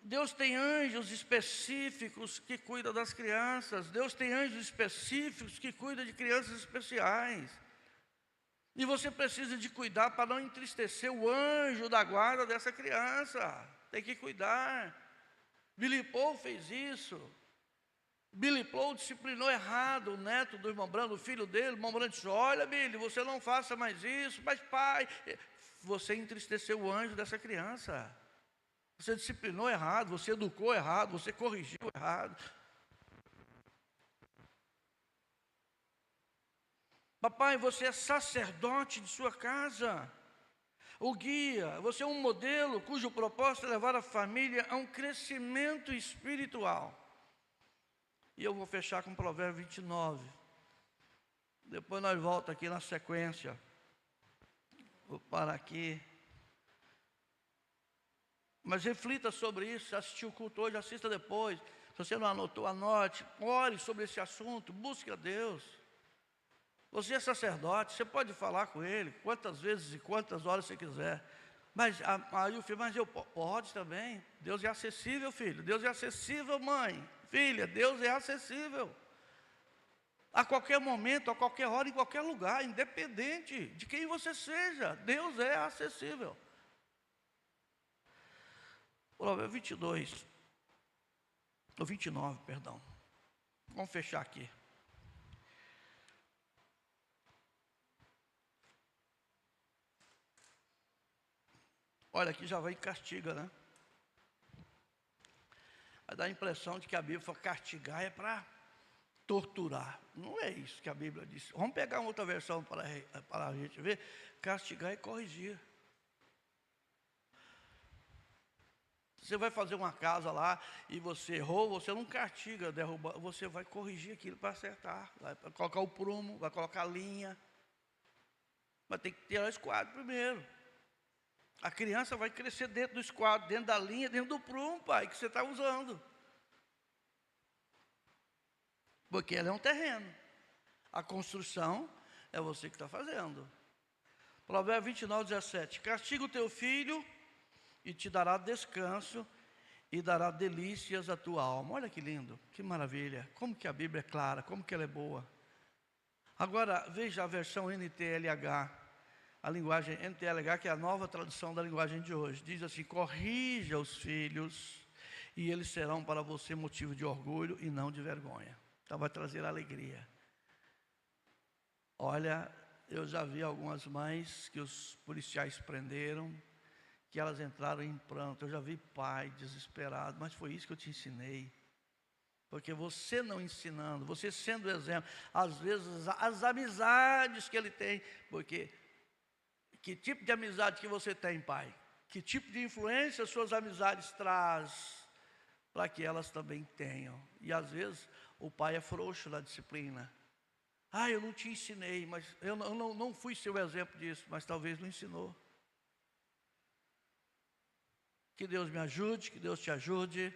Deus tem anjos específicos que cuidam das crianças. Deus tem anjos específicos que cuidam de crianças especiais. E você precisa de cuidar para não entristecer o anjo da guarda dessa criança. Tem que cuidar. Billy Paul fez isso. Billy Paul disciplinou errado o neto do irmão Brando, o filho dele. O irmão Brando disse, olha Billy, você não faça mais isso. Mas pai, você entristeceu o anjo dessa criança. Você disciplinou errado, você educou errado, você corrigiu errado. Papai, você é sacerdote de sua casa. O guia, você é um modelo cujo propósito é levar a família a um crescimento espiritual. E eu vou fechar com Provérbios 29. Depois nós voltamos aqui na sequência. Vou parar aqui. Mas reflita sobre isso. Se assistiu o culto hoje, assista depois. Se você não anotou, anote. Ore sobre esse assunto. Busque a Deus. Você é sacerdote. Você pode falar com Ele quantas vezes e quantas horas você quiser. Mas aí o filho, mas eu pode também. Deus é acessível, filho. Deus é acessível, mãe. Filha, Deus é acessível. A qualquer momento, a qualquer hora, em qualquer lugar, independente de quem você seja, Deus é acessível. Provérbio 22, ou 29, perdão. Vamos fechar aqui. Olha, aqui já vai e castiga, né? Vai dar a impressão de que a Bíblia fala castigar é para torturar. Não é isso que a Bíblia diz. Vamos pegar uma outra versão para a gente ver. Castigar é corrigir. Você vai fazer uma casa lá e você errou, você não castiga, derruba, você vai corrigir aquilo para acertar. Vai colocar o prumo, vai colocar a linha. Mas tem que tirar o esquadro primeiro. A criança vai crescer dentro do esquadro, dentro da linha, dentro do prumo, pai, que você está usando. Porque ela é um terreno. A construção é você que está fazendo. Provérbio 29, 17. Castiga o teu filho e te dará descanso e dará delícias à tua alma. Olha que lindo, que maravilha. Como que a Bíblia é clara, como que ela é boa. Agora, veja a versão NTLH. A linguagem NTLH, que é a nova tradução da linguagem de hoje. Diz assim, corrija os filhos e eles serão para você motivo de orgulho e não de vergonha. Então vai trazer alegria. Olha, eu já vi algumas mães que os policiais prenderam, que elas entraram em pranto. Eu já vi pai desesperado, mas foi isso que eu te ensinei. Porque você não ensinando, você sendo exemplo, às vezes as amizades que ele tem, porque que tipo de amizade que você tem, pai? Que tipo de influência suas amizades traz para que elas também tenham? E às vezes o pai é frouxo na disciplina. Ah, eu não te ensinei, mas eu não fui seu exemplo disso, mas talvez não ensinou. Que Deus me ajude, que Deus te ajude,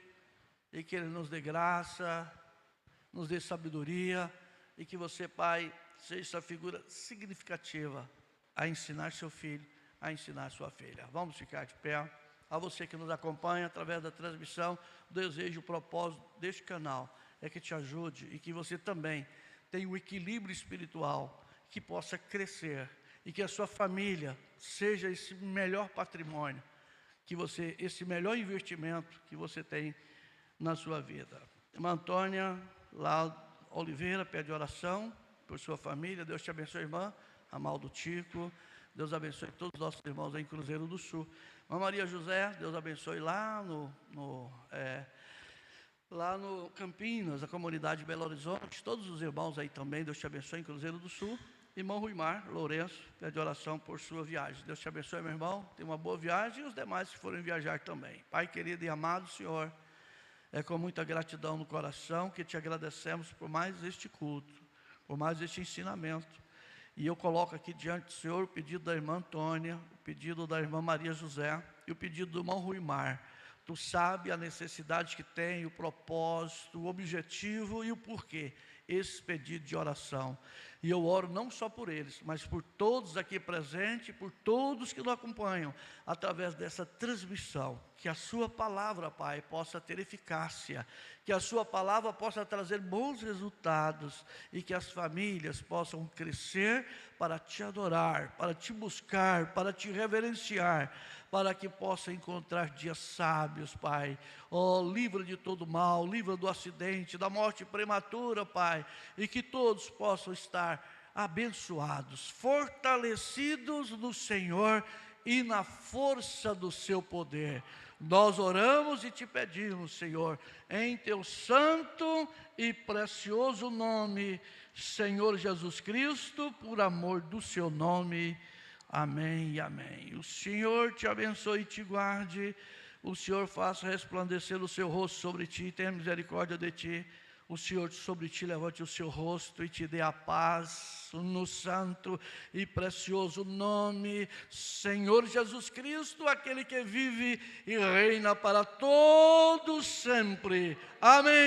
e que Ele nos dê graça, nos dê sabedoria, e que você, pai, seja essa figura significativa a ensinar seu filho, a ensinar sua filha. Vamos ficar de pé. A você que nos acompanha através da transmissão, o desejo, o propósito deste canal é que te ajude e que você também tenha um equilíbrio espiritual, que possa crescer e que a sua família seja esse melhor patrimônio, que você, esse melhor investimento que você tem na sua vida. Irmã Antônia, lá Oliveira, pede oração por sua família. Deus te abençoe, irmã. Amaldo Tico, Deus abençoe todos os nossos irmãos aí em Cruzeiro do Sul. Irmã Maria José, Deus abençoe lá no Campinas, a comunidade de Belo Horizonte, todos os irmãos aí também, Deus te abençoe em Cruzeiro do Sul. Irmão Ruimar Lourenço, pede oração por sua viagem. Deus te abençoe, meu irmão, tenha uma boa viagem, e os demais que forem viajar também. Pai querido e amado Senhor, é com muita gratidão no coração que te agradecemos por mais este culto, por mais este ensinamento. E eu coloco aqui diante do Senhor o pedido da irmã Antônia, o pedido da irmã Maria José e o pedido do irmão Ruimar. Tu sabe a necessidade que tem, o propósito, o objetivo e o porquê. Esse pedido de oração. E eu oro não só por eles, mas por todos aqui presentes, por todos que nos acompanham, através dessa transmissão. Que a sua palavra, Pai, possa ter eficácia, que a sua palavra possa trazer bons resultados e que as famílias possam crescer para te adorar, para te buscar, para te reverenciar, para que possa encontrar dias sábios, Pai. Oh, livra de todo mal, livra do acidente, da morte prematura, Pai, e que todos possam estar abençoados, fortalecidos no Senhor e na força do seu poder. Nós oramos e te pedimos, Senhor, em teu santo e precioso nome, Senhor Jesus Cristo, por amor do seu nome. Amém e amém. O Senhor te abençoe e te guarde. O Senhor faça resplandecer o seu rosto sobre ti e tenha misericórdia de ti. O Senhor sobre ti levante o seu rosto e te dê a paz, no santo e precioso nome, Senhor Jesus Cristo, aquele que vive e reina para todos sempre. Amém.